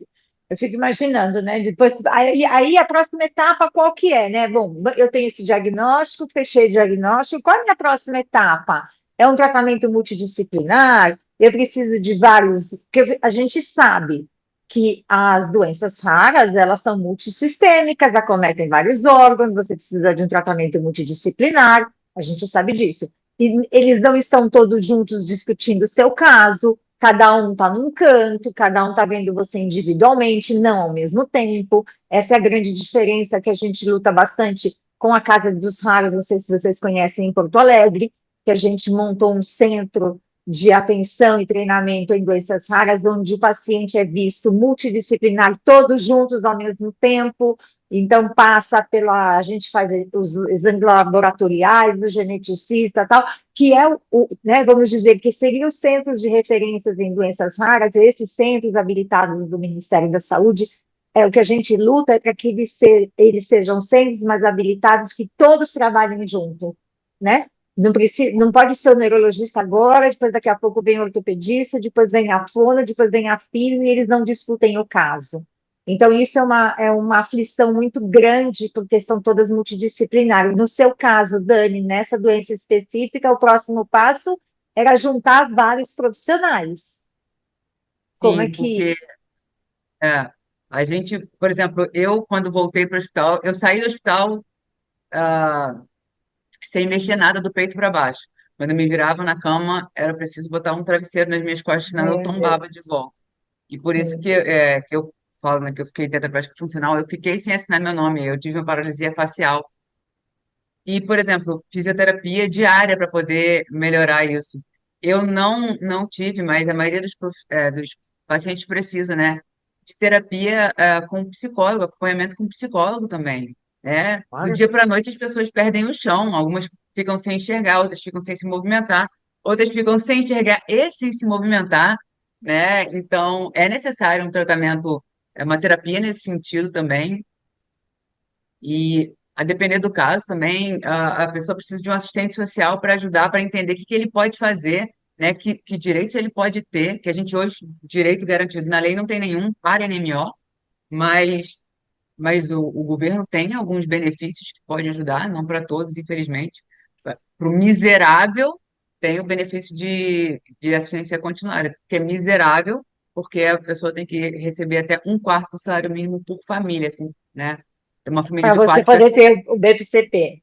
Eu fico imaginando, né? Depois, aí a próxima etapa qual que é, né? Bom, eu tenho esse diagnóstico, fechei o diagnóstico. Qual é a minha próxima etapa? É um tratamento multidisciplinar? Eu preciso de vários. Porque a gente sabe que as doenças raras, elas são multissistêmicas, acometem vários órgãos, você precisa de um tratamento multidisciplinar, a gente sabe disso. E eles não estão todos juntos discutindo o seu caso, cada um está num canto, cada um está vendo você individualmente, não ao mesmo tempo. Essa é a grande diferença que a gente luta bastante com a Casa dos Raros, não sei se vocês conhecem em Porto Alegre, que a gente montou um centro de atenção e treinamento em doenças raras, onde o paciente é visto multidisciplinar, todos juntos ao mesmo tempo. Então, passa pela. A gente faz os exames laboratoriais, o geneticista tal, que é né, vamos dizer, que seriam os centros de referências em doenças raras, esses centros habilitados do Ministério da Saúde, o que a gente luta é para que eles sejam centros mais habilitados, que todos trabalhem junto, né? Não pode ser o neurologista agora, depois daqui a pouco vem o ortopedista, depois vem a fono, depois vem a físio, e eles não discutem o caso. Então, isso é uma aflição muito grande, porque são todas multidisciplinares. No seu caso, Dani, nessa doença específica, o próximo passo era juntar vários profissionais. Como é Sim, que. porque é, a gente, por exemplo, eu, quando voltei para o hospital, eu saí do hospital ah, sem mexer nada do peito para baixo. Quando eu me virava na cama, era preciso botar um travesseiro nas minhas costas, senão eu Meu tombava de Deus. volta. E por isso Meu que eu falo, né, que eu fiquei tetraplégica funcional, eu fiquei sem assinar meu nome, eu tive uma paralisia facial. E, por exemplo, fisioterapia diária para poder melhorar isso. Eu não tive, mas a maioria dos pacientes precisa, né? De terapia com psicólogo, acompanhamento com psicólogo também, né? Do Deus. dia para a noite as pessoas perdem o chão, algumas ficam sem enxergar, outras ficam sem se movimentar, outras ficam sem enxergar e sem se movimentar, né? Então, é necessário um tratamento, uma terapia nesse sentido também, e, a depender do caso também, a pessoa precisa de um assistente social para ajudar, para entender o que ele pode fazer, né? Que direitos ele pode ter, que a gente hoje, direito garantido na lei, não tem nenhum para NMO, mas, mas o governo tem alguns benefícios que pode ajudar, não para todos, infelizmente. Para o miserável, tem o benefício de assistência continuada, porque é miserável, porque a pessoa tem que receber até um quarto do salário mínimo por família, assim, né? Tem uma família Para de você quatro poder pessoas. ter o BPCP,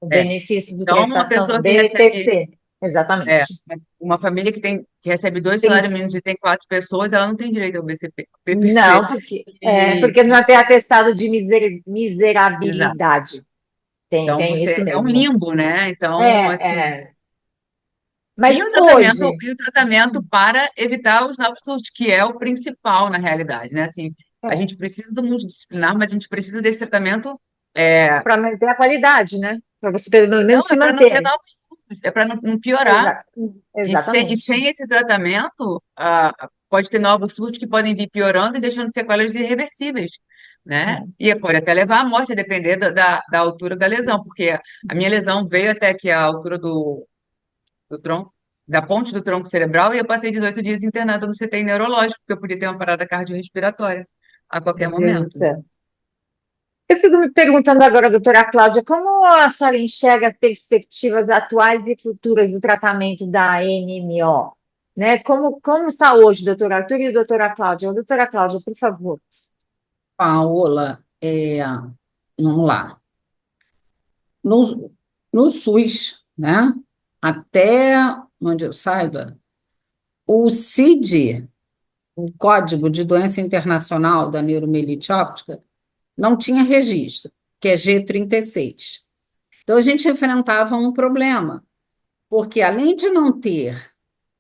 o É. benefício de Então, uma prestação pessoa que recebe BPC. É, exatamente. uma família que recebe dois Tem, salários mínimos e tem quatro pessoas, ela não tem direito ao BCP, não, PPC. porque não tem atestado de Exato. miserabilidade. Então, Tem isso é um mesmo. limbo, né? Então, É, assim, é. Mas hoje, e o tratamento para evitar os novos surtos, que é o principal na realidade, né? Assim, a é, gente precisa do multidisciplinar, mas a gente precisa desse tratamento, para manter a qualidade, né? Para você pelo não, menos se é para não ter manter. novos surtos, é para não piorar. Exa- E exatamente. sem esse tratamento, pode ter novos surtos que podem vir piorando e deixando sequelas irreversíveis, né? É. E pode até levar à morte, a depender da altura da lesão, porque a minha lesão veio até aqui a altura do tronco, da ponte do tronco cerebral, e eu passei 18 dias internada no CTI neurológico, porque eu podia ter uma parada cardiorrespiratória a qualquer Meu Deus do momento. céu. Eu fico me perguntando agora, doutora Cláudia, como a senhora enxerga as perspectivas atuais e futuras do tratamento da NMO? Né? Como está hoje, doutor Arthur e doutora Cláudia? Doutora Cláudia, por favor. Paola, vamos lá. No, no SUS, né? Até onde eu saiba, o CID, o Código de Doença Internacional da Neuromielite Óptica, não tinha registro, que é G36. Então, a gente enfrentava um problema, porque além de não ter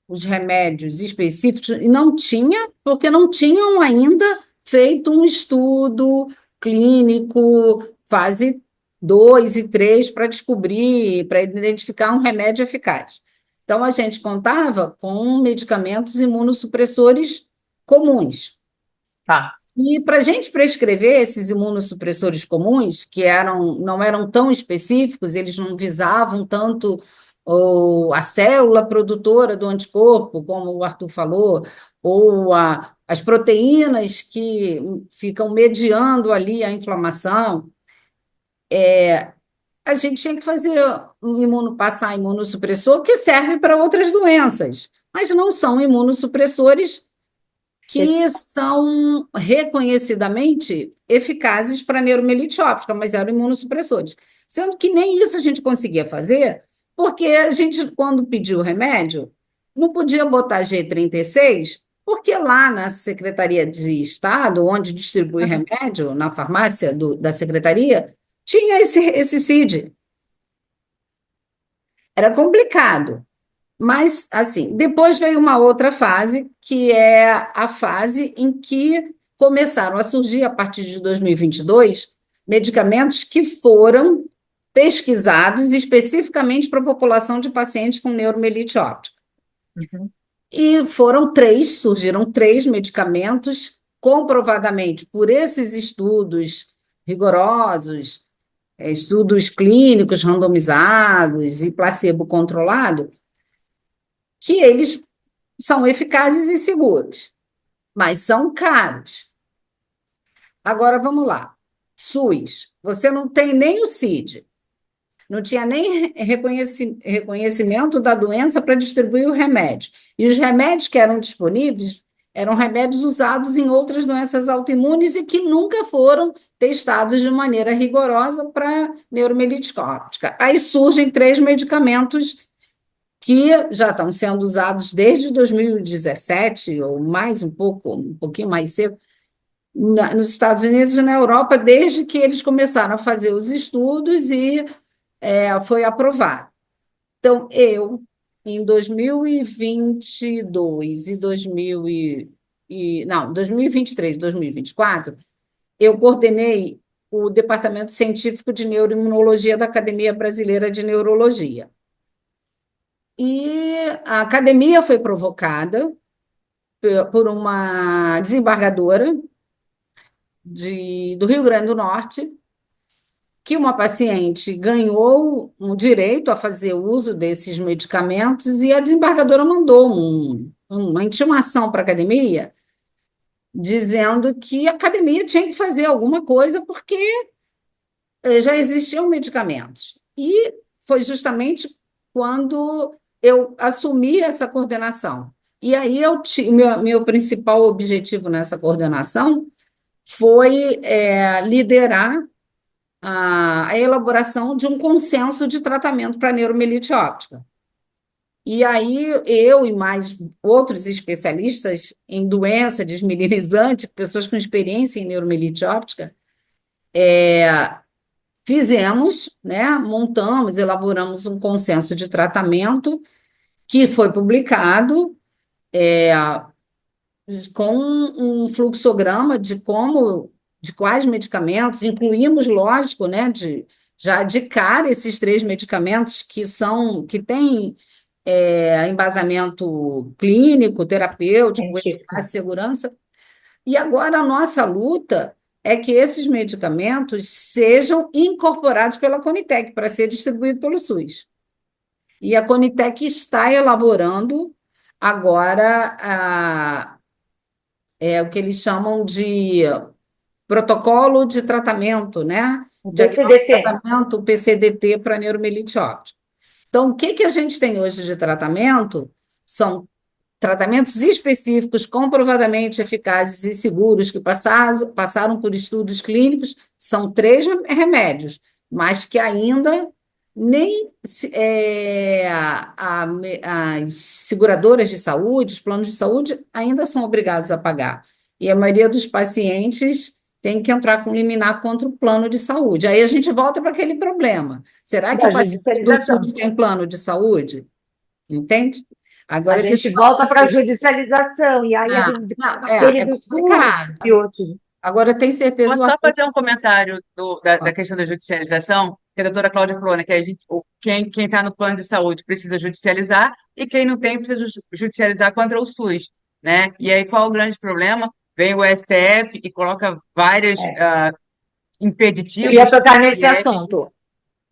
os remédios específicos, e não tinha, porque não tinham ainda feito um estudo clínico, fase 2 e 3 para descobrir, para identificar um remédio eficaz. Então, a gente contava com medicamentos imunossupressores comuns. Tá. E para a gente prescrever esses imunossupressores comuns, que não eram tão específicos, eles não visavam tanto a célula produtora do anticorpo, como o Arthur falou, ou as proteínas que ficam mediando ali a inflamação, a gente tinha que fazer passar imunossupressor que serve para outras doenças, mas não são imunossupressores que são reconhecidamente eficazes para neuromielite óptica, mas eram imunossupressores. Sendo que nem isso a gente conseguia fazer, porque a gente, quando pediu o remédio, não podia botar G36, porque lá na Secretaria de Estado, onde distribui remédio, na farmácia da Secretaria, tinha esse CID. Era complicado. Mas, assim, depois veio uma outra fase, que é a fase em que começaram a surgir, a partir de 2022, medicamentos que foram pesquisados especificamente para a população de pacientes com neuromielite óptica. Uhum. E surgiram três medicamentos, comprovadamente por esses estudos rigorosos, estudos clínicos randomizados e placebo controlado, que eles são eficazes e seguros, mas são caros. Agora vamos lá. SUS, você não tem nem o CID, não tinha nem reconhecimento da doença para distribuir o remédio. E os remédios que eram disponíveis eram remédios usados em outras doenças autoimunes e que nunca foram testados de maneira rigorosa para neuromielite óptica. Aí surgem três medicamentos que já estão sendo usados desde 2017, ou mais um pouquinho mais cedo, nos Estados Unidos e na Europa, desde que eles começaram a fazer os estudos e foi aprovado. Então, em 2022 e 2023 e 2024, eu coordenei o Departamento Científico de Neuroimunologia da Academia Brasileira de Neurologia. E a academia foi provocada por uma desembargadora do Rio Grande do Norte, que uma paciente ganhou um direito a fazer uso desses medicamentos e a desembargadora mandou uma intimação para a academia dizendo que a academia tinha que fazer alguma coisa porque já existiam medicamentos. E foi justamente quando eu assumi essa coordenação. E aí meu principal objetivo nessa coordenação foi liderar a elaboração de um consenso de tratamento para neuromielite óptica. E aí eu e mais outros especialistas em doença desmineralizante, pessoas com experiência em neuromielite óptica, fizemos, né, montamos, elaboramos um consenso de tratamento que foi publicado com um fluxograma de quais medicamentos, incluímos, lógico, né, já de cara esses 3 medicamentos que têm embasamento clínico, terapêutico, Científico. eficácia, segurança. E agora a nossa luta é que esses medicamentos sejam incorporados pela Conitec para ser distribuído pelo SUS. E a Conitec está elaborando agora o que eles chamam de protocolo de tratamento, né? O Diagnóstico e PCDT. tratamento, PCDT, para neuromielite óptica. Então, o que que a gente tem hoje de tratamento? São tratamentos específicos, comprovadamente eficazes e seguros, que passaram por estudos clínicos, são 3 remédios, mas que ainda nem as seguradoras de saúde, os planos de saúde, ainda são obrigados a pagar. E a maioria dos pacientes tem que entrar com liminar contra o plano de saúde. Aí a gente volta para aquele problema. Será que Da o paciente do judicialização. SUS tem plano de saúde? Entende? A Agora, tem gente volta para a judicialização, e aí não, aquele é do SUS, complicado. que outro. Agora, tem certeza Posso o só Arthur. fazer um comentário da questão da judicialização? Que a doutora Cláudia falou, né, que quem está no plano de saúde precisa judicializar e quem não tem precisa judicializar contra o SUS, né? E aí qual o grande problema? Vem o STF e coloca vários É. Eu ia impeditivos tocar nesse assunto.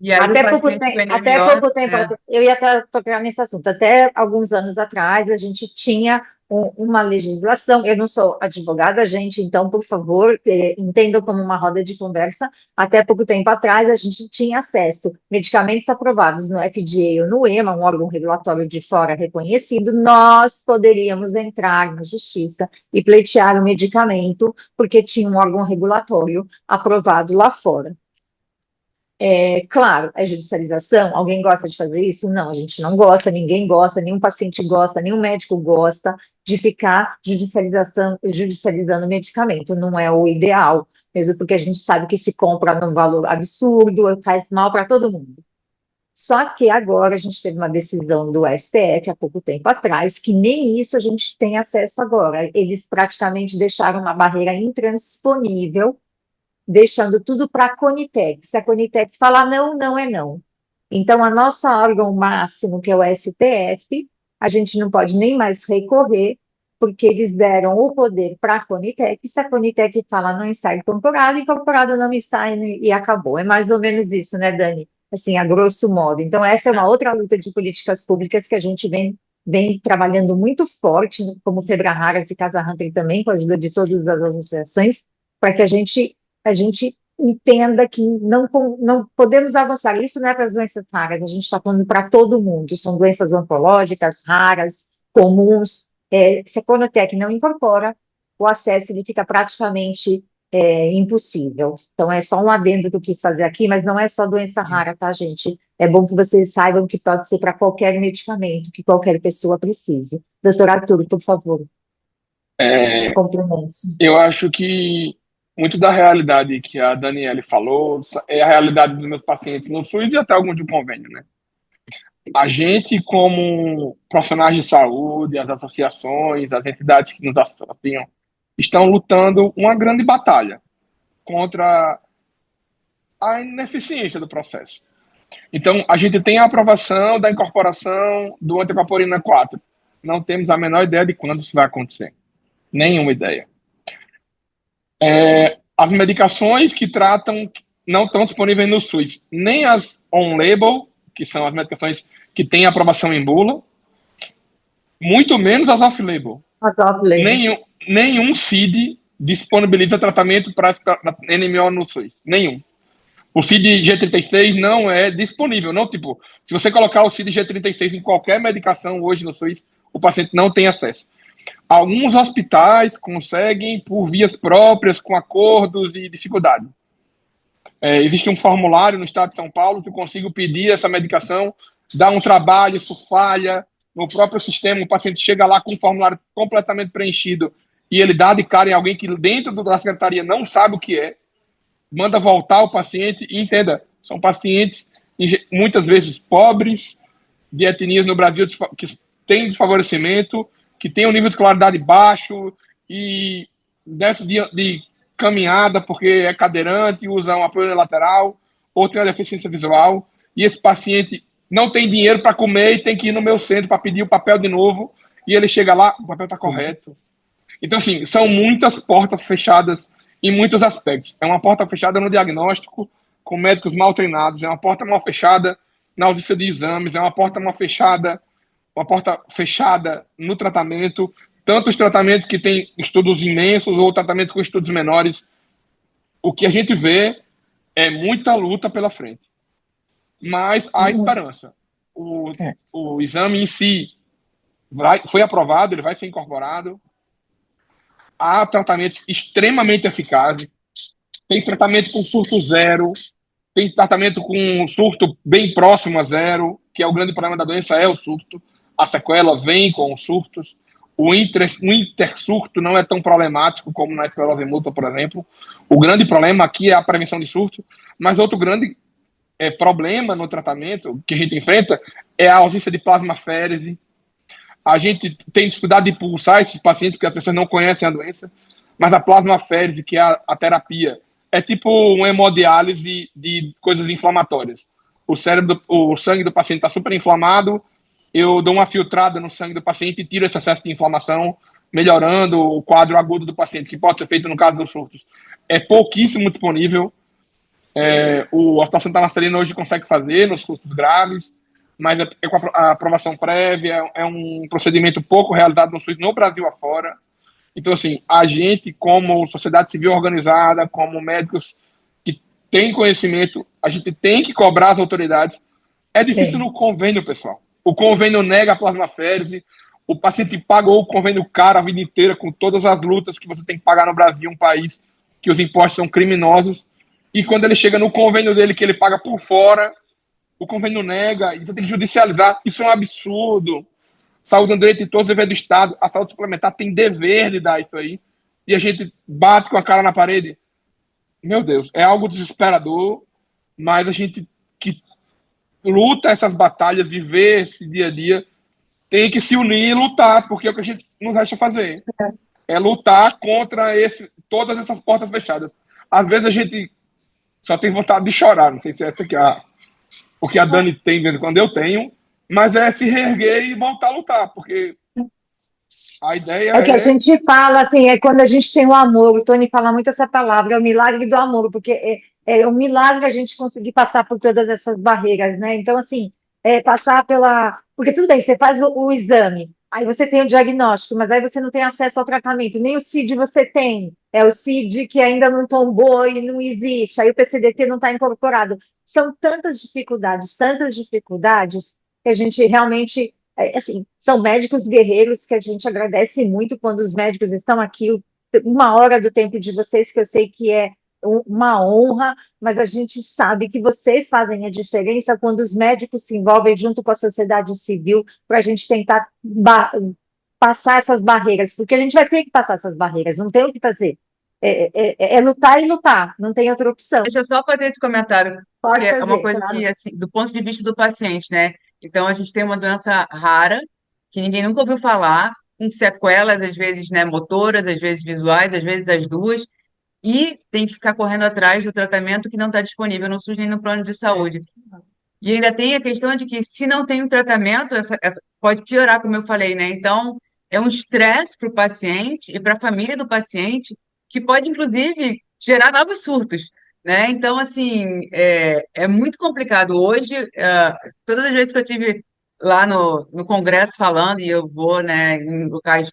e aí o paciente com Até NMO, pouco tempo, eu ia tocar nesse assunto. Até alguns anos atrás, a gente tinha uma legislação. Eu não sou advogada, gente, então, por favor, entendam como uma roda de conversa. Até pouco tempo atrás, a gente tinha acesso a medicamentos aprovados no FDA ou no EMA, um órgão regulatório de fora reconhecido. Nós poderíamos entrar na justiça e pleitear o medicamento, porque tinha um órgão regulatório aprovado lá fora. Claro, é judicialização. Alguém gosta de fazer isso? Não, a gente não gosta, ninguém gosta, nenhum paciente gosta, nenhum médico gosta de ficar judicializando medicamento. Não é o ideal, mesmo porque a gente sabe que se compra num valor absurdo, faz mal para todo mundo. Só que agora a gente teve uma decisão do STF há pouco tempo atrás, que nem isso a gente tem acesso agora. Eles praticamente deixaram uma barreira intransponível, deixando tudo para a Conitec. Se a Conitec falar não, não é não. Então, a nossa órgão máximo, que é o STF, a gente não pode nem mais recorrer, porque eles deram o poder para a Conitec. Se a Conitec fala não está incorporado não está e acabou. É mais ou menos isso, né, Dani? Assim, a grosso modo. Então, essa é uma outra luta de políticas públicas que a gente vem trabalhando muito forte, como Febraharas e Casa Hunter também, com a ajuda de todas as associações, para que a gente entenda que não podemos avançar. Isso não é para as doenças raras, a gente está falando para todo mundo. São doenças oncológicas, raras, comuns. Se a Conotec não incorpora, o acesso ele fica praticamente impossível. Então, é só um adendo que eu quis fazer aqui, mas não é só doença rara, tá, gente? É bom que vocês saibam que pode ser para qualquer medicamento, que qualquer pessoa precise. Doutor Arthur, por favor, complemente. Eu acho que muito da realidade que a Daniele falou é a realidade dos meus pacientes no SUS e até alguns de convênio, né? A gente, como profissionais de saúde, as associações, as entidades que nos associam, estão lutando uma grande batalha contra a ineficiência do processo. Então, a gente tem a aprovação da incorporação do anticoapolina 4. Não temos a menor ideia de quando isso vai acontecer. Nenhuma ideia. As medicações que tratam não estão disponíveis no SUS, nem as on-label, que são as medicações que têm aprovação em bula, muito menos as off-label. Nenhum CID disponibiliza tratamento para NMO no SUS. Nenhum. O CID G36 não é disponível. Não, tipo, se você colocar o CID G36 em qualquer medicação hoje no SUS, o paciente não tem acesso. Alguns hospitais conseguem por vias próprias, com acordos e dificuldade. Existe um formulário no estado de São Paulo que eu consigo pedir essa medicação, dá um trabalho, isso falha, no próprio sistema, o paciente chega lá com um formulário completamente preenchido e ele dá de cara em alguém que dentro da secretaria não sabe o que é, manda voltar o paciente e entenda, são pacientes muitas vezes pobres, de etnias no Brasil que têm desfavorecimento, que têm um nível de escolaridade baixo e déficit de caminhada porque é cadeirante, usa um apoio lateral ou tem uma deficiência visual, e esse paciente não tem dinheiro para comer e tem que ir no meu centro para pedir o papel de novo, e ele chega lá, o papel está correto. Então, assim, são muitas portas fechadas em muitos aspectos. É uma porta fechada no diagnóstico, com médicos mal treinados, é uma porta mal fechada na ausência de exames, é uma porta fechada no tratamento, tanto os tratamentos que têm estudos imensos ou tratamentos com estudos menores. O que a gente vê é muita luta pela frente. Mas há esperança. O exame em si foi aprovado, ele vai ser incorporado. Há tratamentos extremamente eficazes. Tem tratamento com surto zero, tem tratamento com surto bem próximo a zero, que é o grande problema da doença, é o surto. A sequela vem com os surtos. O intersurto não é tão problemático como na esclerose múltipla, por exemplo. O grande problema aqui é a prevenção de surto, mas outro grande problema no tratamento que a gente enfrenta é a ausência de plasmaférese. A gente tem dificuldade de pulsar esses pacientes porque as pessoas não conhecem a doença, mas a plasmaférese, que é a terapia, é tipo uma hemodiálise de coisas inflamatórias. O sangue do paciente está super inflamado, eu dou uma filtrada no sangue do paciente e tiro esse excesso de inflamação, melhorando o quadro agudo do paciente, que pode ser feito no caso dos surtos. É pouquíssimo disponível. O Hospital Santa Marcelina hoje consegue fazer nos surtos graves, mas é com a aprovação prévia, é um procedimento pouco realizado no SUS no Brasil afora. Então, assim, a gente, como sociedade civil organizada, como médicos que têm conhecimento, a gente tem que cobrar as autoridades. É difícil no convênio, pessoal. O convênio nega a plasmaférese, o paciente pagou o convênio caro a vida inteira, com todas as lutas que você tem que pagar no Brasil, um país que os impostos são criminosos, e quando ele chega no convênio dele, que ele paga por fora, o convênio nega, e você tem que judicializar. Isso é um absurdo. Saúde é um direito de todos, dever do Estado. A saúde suplementar tem dever de dar isso aí. E a gente bate com a cara na parede. Meu Deus, é algo desesperador, mas a gente que luta essas batalhas, viver esse dia a dia, tem que se unir e lutar, porque é o que a gente nos resta fazer. É lutar contra todas essas portas fechadas. Às vezes a gente só tem vontade de chorar, não sei se é essa que o que a Dani tem, quando eu tenho, mas é se reerguer e voltar a lutar, porque a ideia É que a gente fala assim, é quando a gente tem o amor, o Tony fala muito essa palavra, é o milagre do amor, porque é um milagre a gente conseguir passar por todas essas barreiras, né? Então, assim, passar pela. Porque tudo bem, você faz o exame, aí você tem o diagnóstico, mas aí você não tem acesso ao tratamento, nem o CID você tem, é o CID que ainda não tombou e não existe, aí o PCDT não está incorporado. São tantas dificuldades, que a gente realmente assim, são médicos guerreiros que a gente agradece muito quando os médicos estão aqui, uma hora do tempo de vocês, que eu sei que é uma honra, mas a gente sabe que vocês fazem a diferença quando os médicos se envolvem junto com a sociedade civil para a gente tentar passar essas barreiras, porque a gente vai ter que passar essas barreiras, não tem o que fazer. É lutar e lutar, não tem outra opção. Deixa eu só fazer esse comentário, Pode porque é uma fazer, coisa claro. que, assim, do ponto de vista do paciente, né? Então, a gente tem uma doença rara, que ninguém nunca ouviu falar, com sequelas, às vezes, né, motoras, às vezes visuais, às vezes as duas, e tem que ficar correndo atrás do tratamento que não está disponível no SUS nem no plano de saúde. E ainda tem a questão de que, se não tem um tratamento, pode piorar, como eu falei, né? Então, é um estresse para o paciente e para a família do paciente, que pode, inclusive, gerar novos surtos, né? Então, assim, é muito complicado. Hoje, todas as vezes que eu tive lá no Congresso falando, e eu vou, né, em locais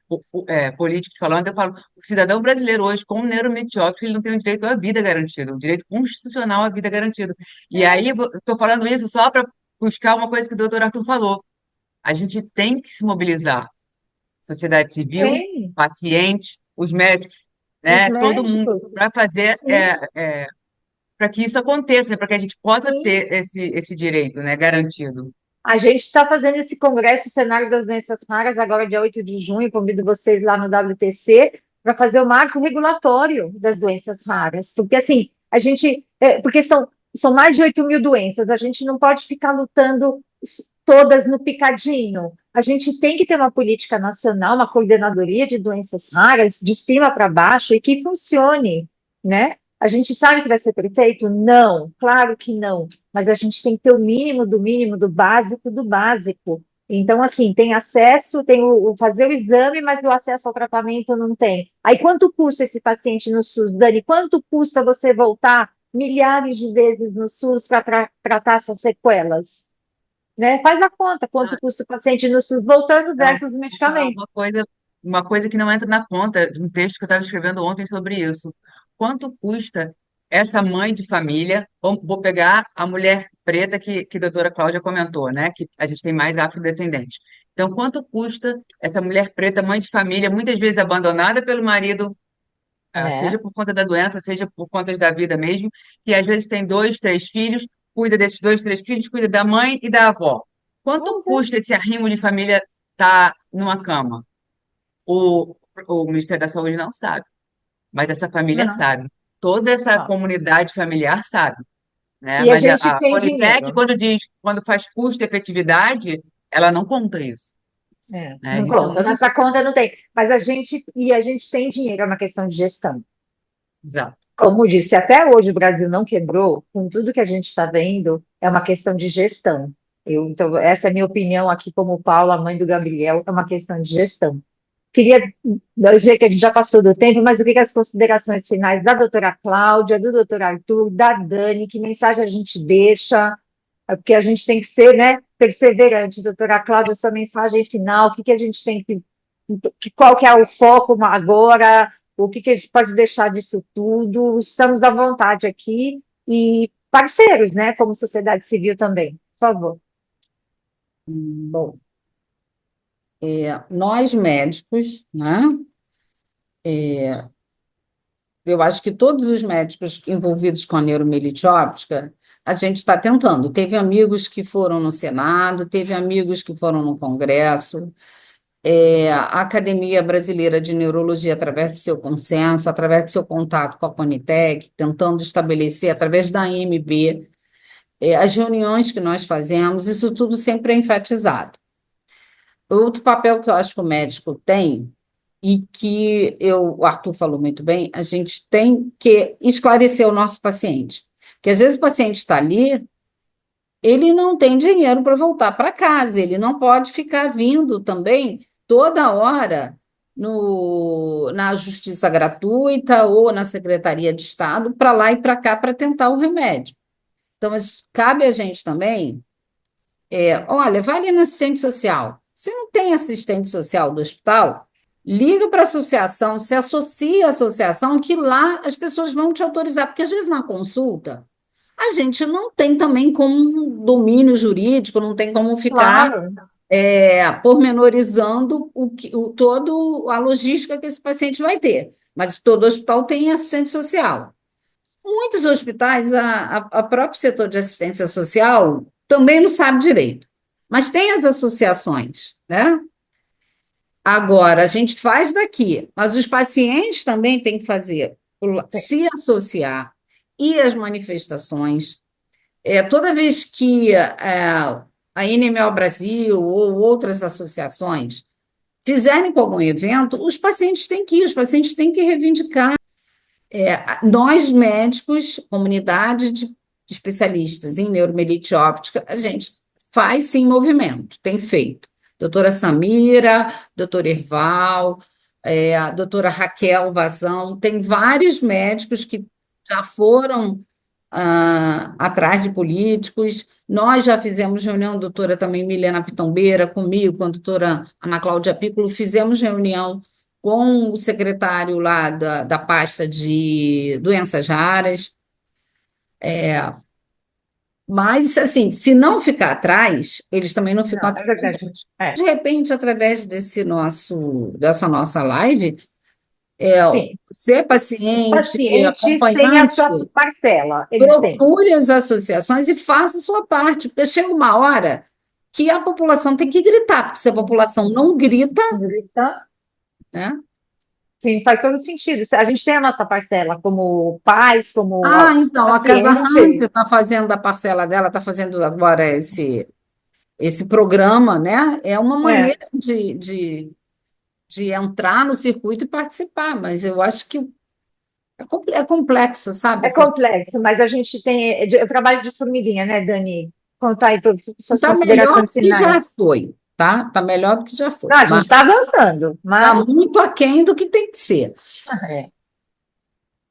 políticos falando, eu falo, o cidadão brasileiro hoje, com neurometriótico, ele não tem o direito à vida garantido, o direito constitucional à vida garantido. E aí, eu estou falando isso só para buscar uma coisa que o doutor Arthur falou. A gente tem que se mobilizar. Sociedade civil, Tem, pacientes, os médicos, os né? Todo mundo médicos, para fazer, sim, para que isso aconteça, para que a gente possa sim. ter esse direito, né, garantido. A gente está fazendo esse congresso, o Cenário das Doenças Raras, agora dia 8 de junho, convido vocês lá no WTC para fazer o marco regulatório das doenças raras, porque assim, porque são mais de 8 mil doenças, a gente não pode ficar lutando todas no picadinho, a gente tem que ter uma política nacional, uma coordenadoria de doenças raras, de cima para baixo, e que funcione, né? A gente sabe que vai ser perfeito? Não, claro que não, mas a gente tem que ter o mínimo, do básico do básico. Então, assim, tem acesso, tem o fazer o exame, mas o acesso ao tratamento não tem. Aí, quanto custa esse paciente no SUS, Dani? Quanto custa você voltar milhares de vezes no SUS para tratar essas sequelas? Né? Faz a conta, quanto custa o paciente no SUS voltando Então, versus o vou falar medicamento. uma coisa que não entra na conta, de um texto que eu estava escrevendo ontem sobre isso. Quanto custa essa mãe de família? Vou pegar a mulher preta que a doutora Cláudia comentou, né? Que a gente tem mais afrodescendentes. Então, quanto custa essa mulher preta, mãe de família, muitas vezes abandonada pelo marido, seja Né? por conta da doença, seja por conta da vida mesmo, que às vezes tem dois, três filhos, cuida desses dois, três filhos, cuida da mãe e da avó. Quanto Pois é. custa esse arrimo de família estar numa cama? O, o Ministério da Saúde não sabe, mas essa família Não, sabe. Toda essa não. comunidade familiar sabe, né? E a Mas gente a tem Politec, dinheiro. quando faz custo-efetividade, ela não conta isso, né? Não Isso é conta, muito nessa conta não tem. Mas a gente tem dinheiro, é uma questão de gestão. exato. Como disse, até hoje o Brasil não quebrou, com tudo que a gente está vendo, é uma questão de gestão. Então, essa é a minha opinião aqui, como Paula, mãe do Gabriel, é uma questão de gestão. Queria, eu sei que a gente já passou do tempo, mas eu queria as considerações finais da doutora Cláudia, do doutor Arthur, da Dani, que mensagem a gente deixa, porque a gente tem que ser, né, perseverante. Doutora Cláudia, sua mensagem final, o que a gente tem qual que é o foco agora, o que a gente pode deixar disso tudo, estamos à vontade aqui, e parceiros, né, como sociedade civil também, por favor. Bom, nós médicos, né? Eu acho que todos os médicos envolvidos com a neuromelite-óptica, a gente está tentando. Teve amigos que foram no Senado, teve amigos que foram no Congresso, a Academia Brasileira de Neurologia, através do seu consenso, através do seu contato com a Conitec, tentando estabelecer, através da AMB, as reuniões que nós fazemos, isso tudo sempre é enfatizado. Outro papel que eu acho que o médico tem, e que o Arthur falou muito bem, a gente tem que esclarecer o nosso paciente. Porque às vezes o paciente está ali, ele não tem dinheiro para voltar para casa, ele não pode ficar vindo também toda hora na justiça gratuita ou na Secretaria de Estado para lá e para cá para tentar o remédio. Então, mas cabe a gente também, olha, vai ali na assistente social. Se não tem assistente social do hospital, liga para a associação, se associa à associação, que lá as pessoas vão te autorizar, porque às vezes na consulta a gente não tem também como domínio jurídico, não tem como ficar Claro, pormenorizando todo a logística que esse paciente vai ter. Mas todo hospital tem assistente social. Muitos hospitais, a próprio setor de assistência social também não sabe direito, mas tem as associações, né? Agora, a gente faz daqui, mas os pacientes também têm que fazer, se associar, e as manifestações. Toda vez que a NMO Brasil ou outras associações fizerem com algum evento, os pacientes têm que ir, os pacientes têm que reivindicar. Nós, médicos, comunidade de especialistas em neuromelite óptica, a gente faz sim movimento, tem feito. Doutora Samira, doutor Erval, a doutora Raquel Vazão, tem vários médicos que já foram atrás de políticos. Nós já fizemos reunião, a doutora também Milena Pitombeira, comigo, com a doutora Ana Cláudia Piccolo, fizemos reunião com o secretário lá da pasta de doenças raras. Mas, assim, se não ficar atrás, eles também não ficam não, é atrás. verdade. É, De repente, através dessa nossa live, é, sim, ser os paciente, pacientes têm a acompanhante, sua parcela, eles têm. procure as associações e faça a sua parte, porque chega uma hora que a população tem que gritar, porque se a população não grita, Grita. né? Sim, faz todo sentido. A gente tem a nossa parcela como pais, como Ah, então, a Casa Hunter paciente. está fazendo a parcela dela, está fazendo agora esse programa, né? É uma É, maneira de entrar no circuito e participar, mas eu acho que é complexo, sabe? é complexo, mas a gente tem. Eu trabalho de formiguinha, né, Dani? Contar aí suas Está melhor considerações do que já finais. foi, tá? Está melhor do que já foi, Não, a gente mas está avançando, está mas. muito aquém do que tem que ser. É.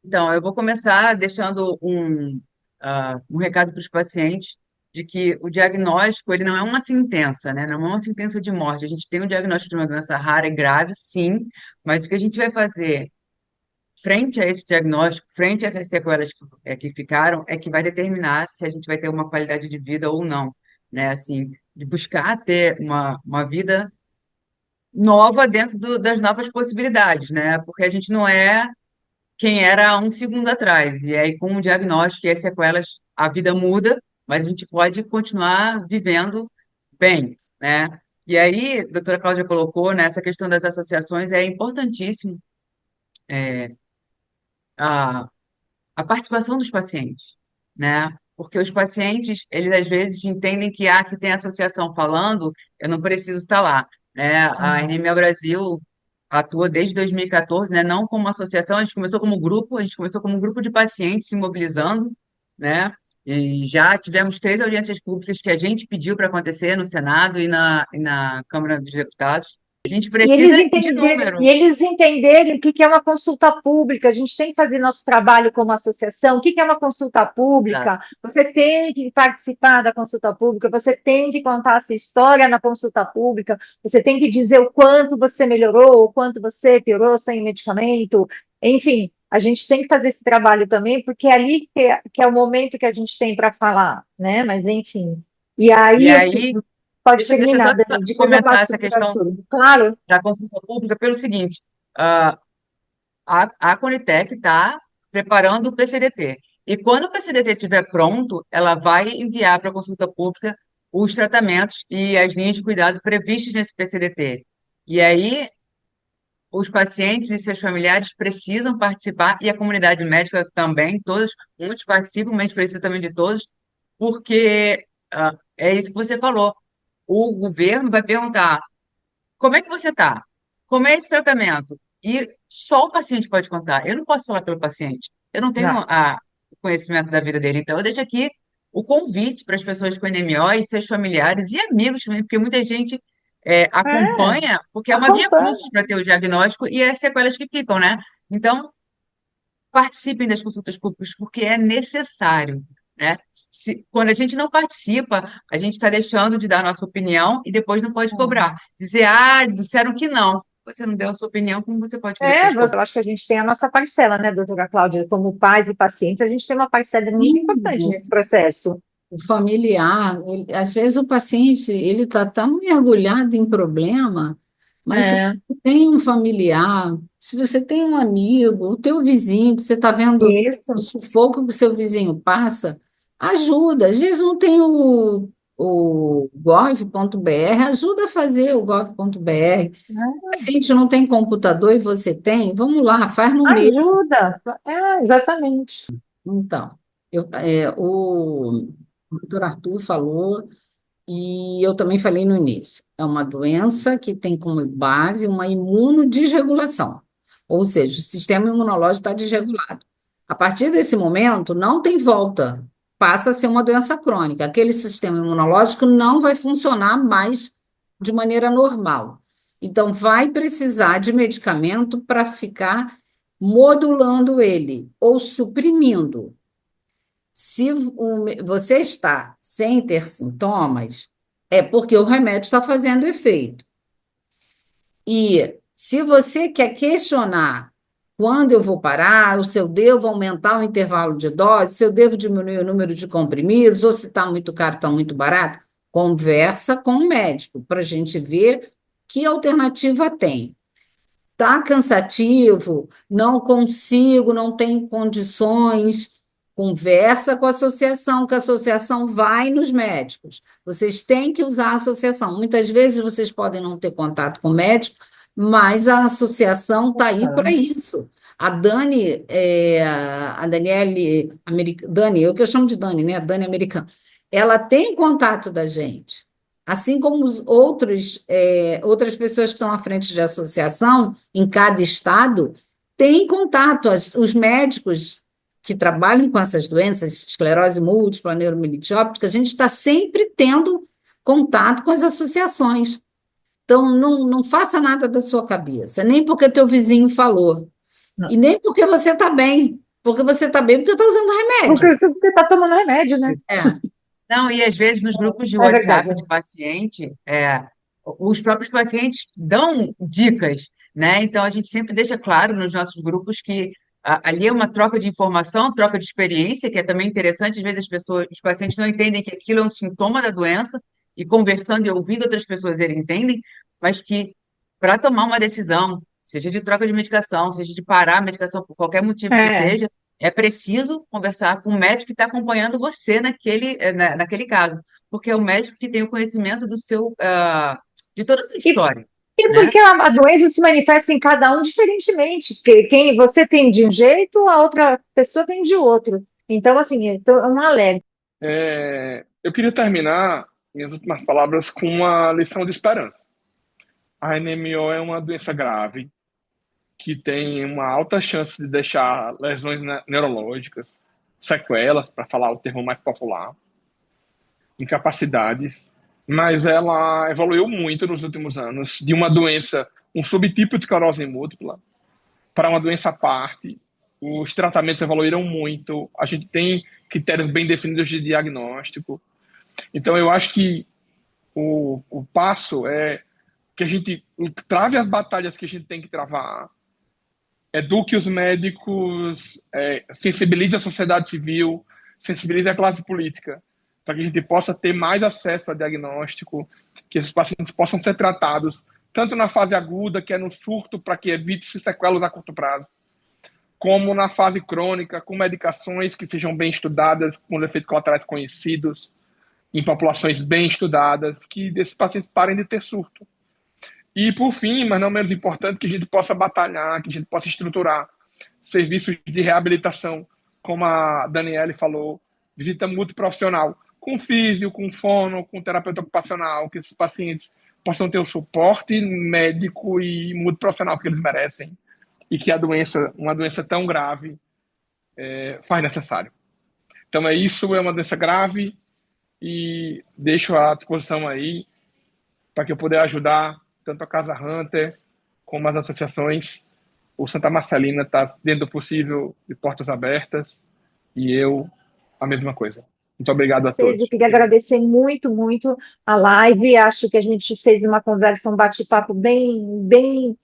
Então, eu vou começar deixando um recado para os pacientes de que o diagnóstico ele não é uma sentença, né? Não é uma sentença de morte. A gente tem um diagnóstico de uma doença rara e grave, sim, mas o que a gente vai fazer frente a esse diagnóstico, frente a essas sequelas que ficaram, é que vai determinar se a gente vai ter uma qualidade de vida ou não, né? Assim, de buscar ter uma vida nova dentro das novas possibilidades, né? Porque a gente não é quem era há um segundo atrás. E aí, com o diagnóstico e as sequelas, a vida muda, mas a gente pode continuar vivendo bem, né? E aí, a doutora Cláudia colocou, né, essa questão das associações é importantíssimo a, a participação dos pacientes, né? Porque os pacientes, eles às vezes entendem que, se tem associação falando, eu não preciso estar lá, né? A Uhum. Anemia Brasil atua desde 2014, né? Não como associação, a gente começou como grupo, a gente começou como um grupo de pacientes se mobilizando, né? E já tivemos 3 audiências públicas que a gente pediu para acontecer no Senado e na Câmara dos Deputados. A gente precisa de E número. eles entenderem o que que é uma consulta pública. A gente tem que fazer nosso trabalho como associação. O que que é uma consulta Exato. pública? Você tem que participar da consulta pública, você tem que contar a sua história na consulta pública, você tem que dizer o quanto você melhorou, o quanto você piorou sem medicamento. Enfim, a gente tem que fazer esse trabalho também, porque é ali que é o momento que a gente tem para falar, né? Mas, enfim. E E aí, aí, pode deixa eu só terminar, Dani. Depois eu comentar passo essa para o questão Arthur. Claro. da consulta pública pelo seguinte: ah, a Conitec está preparando o PCDT. E quando o PCDT estiver pronto, ela vai enviar para a consulta pública os tratamentos e as linhas de cuidado previstos nesse PCDT. E aí, os pacientes e seus familiares precisam participar, e a comunidade médica também, todos, muitos participam, mas a gente precisa também de todos, porque é isso que você falou. O governo vai perguntar: como é que você está? Como é esse tratamento? E só o paciente pode contar. Eu não posso falar pelo paciente. Eu não tenho Não. o conhecimento da vida dele. Então, eu deixo aqui o convite para as pessoas com NMO e seus familiares e amigos também, porque muita gente É, acompanha, porque é uma via acompanha. cruzes para ter o diagnóstico e as sequelas que ficam, né? Então, participem das consultas públicas, porque é necessário, né? Quando a gente não participa, a gente está deixando de dar a nossa opinião e depois não pode cobrar. Dizer, disseram que não. Você não deu a sua opinião, como você pode depois Eu cobrar? acho que a gente tem a nossa parcela, né, doutora Cláudia? Como pais e pacientes, a gente tem uma parcela muito importante Sim, nesse processo. o familiar, às vezes o paciente ele está tão mergulhado em problema, mas se É, você tem um familiar, se você tem um amigo, o teu vizinho, que você está vendo o isso. sufoco que o seu vizinho passa, ajuda. Às vezes não tem o gov.br, ajuda a fazer o gov.br. O Né? paciente não tem computador e você tem, vamos lá, faz no meu. Ajuda. Exatamente. Então, o doutor Arthur falou, e eu também falei no início, é uma doença que tem como base uma imunodesregulação, ou seja, o sistema imunológico está desregulado. A partir desse momento, não tem volta, passa a ser uma doença crônica. Aquele sistema imunológico não vai funcionar mais de maneira normal. Então, vai precisar de medicamento para ficar modulando ele ou suprimindo. Se você está sem ter sintomas, é porque o remédio está fazendo efeito. E se você quer questionar quando eu vou parar, ou se eu devo aumentar o intervalo de dose, se eu devo diminuir o número de comprimidos, ou se está muito caro, está muito barato, conversa com o médico para a gente ver que alternativa tem. Está cansativo, não consigo, não tenho condições, conversa com a associação, que a associação vai nos médicos. Vocês têm que usar a associação. Muitas vezes vocês podem não ter contato com o médico, mas a associação está aí para isso. A Dani, a Daniele, Dani, eu que eu chamo de Dani, né? Dani americana, ela tem contato da gente. Assim como outras pessoas que estão à frente de associação, em cada estado, têm contato. Os médicos que trabalham com essas doenças, esclerose múltipla, neuromielite óptica, a gente está sempre tendo contato com as associações. Então, não faça nada da sua cabeça, nem porque teu vizinho falou, e nem porque você está bem, porque você está bem porque está usando remédio. Porque está tomando remédio, né? Não, e às vezes nos grupos de É WhatsApp verdade. de paciente, os próprios pacientes dão dicas, né? Então a gente sempre deixa claro nos nossos grupos que ali é uma troca de informação, troca de experiência, que é também interessante. Às vezes os pacientes não entendem que aquilo é um sintoma da doença, e conversando e ouvindo outras pessoas eles entendem, mas que para tomar uma decisão, seja de troca de medicação, seja de parar a medicação por qualquer motivo que É. seja, é preciso conversar com o médico que está acompanhando você naquele caso, porque é o médico que tem o conhecimento de toda a sua história, E né? porque a doença se manifesta em cada um diferentemente. Porque quem você tem de um jeito, a outra pessoa tem de outro. Então, assim, é um alerta. Eu queria terminar minhas últimas palavras com uma lição de esperança. A NMO é uma doença grave que tem uma alta chance de deixar lesões neurológicas, sequelas, para falar o termo mais popular, incapacidades, mas ela evoluiu muito nos últimos anos de uma doença, um subtipo de esclerose múltipla, para uma doença à parte. Os tratamentos evoluíram muito, a gente tem critérios bem definidos de diagnóstico. Então, eu acho que o passo é que a gente trave as batalhas que a gente tem que travar, eduque os médicos, sensibilize a sociedade civil, sensibilize a classe política, para que a gente possa ter mais acesso a diagnóstico, que esses pacientes possam ser tratados, tanto na fase aguda, que é no surto, para que evite-se sequelas a curto prazo, como na fase crônica, com medicações que sejam bem estudadas, com efeitos colaterais conhecidos, em populações bem estudadas, que esses pacientes parem de ter surto. E, por fim, mas não menos importante, que a gente possa batalhar, que a gente possa estruturar serviços de reabilitação, como a Daniele falou, visita multiprofissional, com físio, com fono, com terapeuta ocupacional, que esses pacientes possam ter o suporte médico e multiprofissional que eles merecem, e que uma doença tão grave, faz necessário. Então é isso, é uma doença grave, e deixo à disposição aí para que eu puder ajudar tanto a Casa Hunter como as associações. O Santa Marcelina está, dentro do possível, de portas abertas, e eu, a mesma coisa. Muito obrigado a Eu todos. queria agradecer muito, muito a live. Acho que a gente fez uma conversa, um bate-papo bem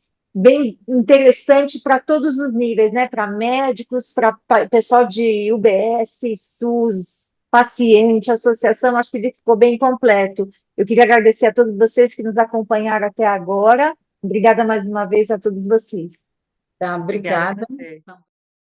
interessante para todos os níveis, né? Para médicos, para pessoal de UBS, SUS, paciente, associação. Acho que ele ficou bem completo. Eu queria agradecer a todos vocês que nos acompanharam até agora. Obrigada mais uma vez a todos vocês. Tá, Obrigada a obrigada. você.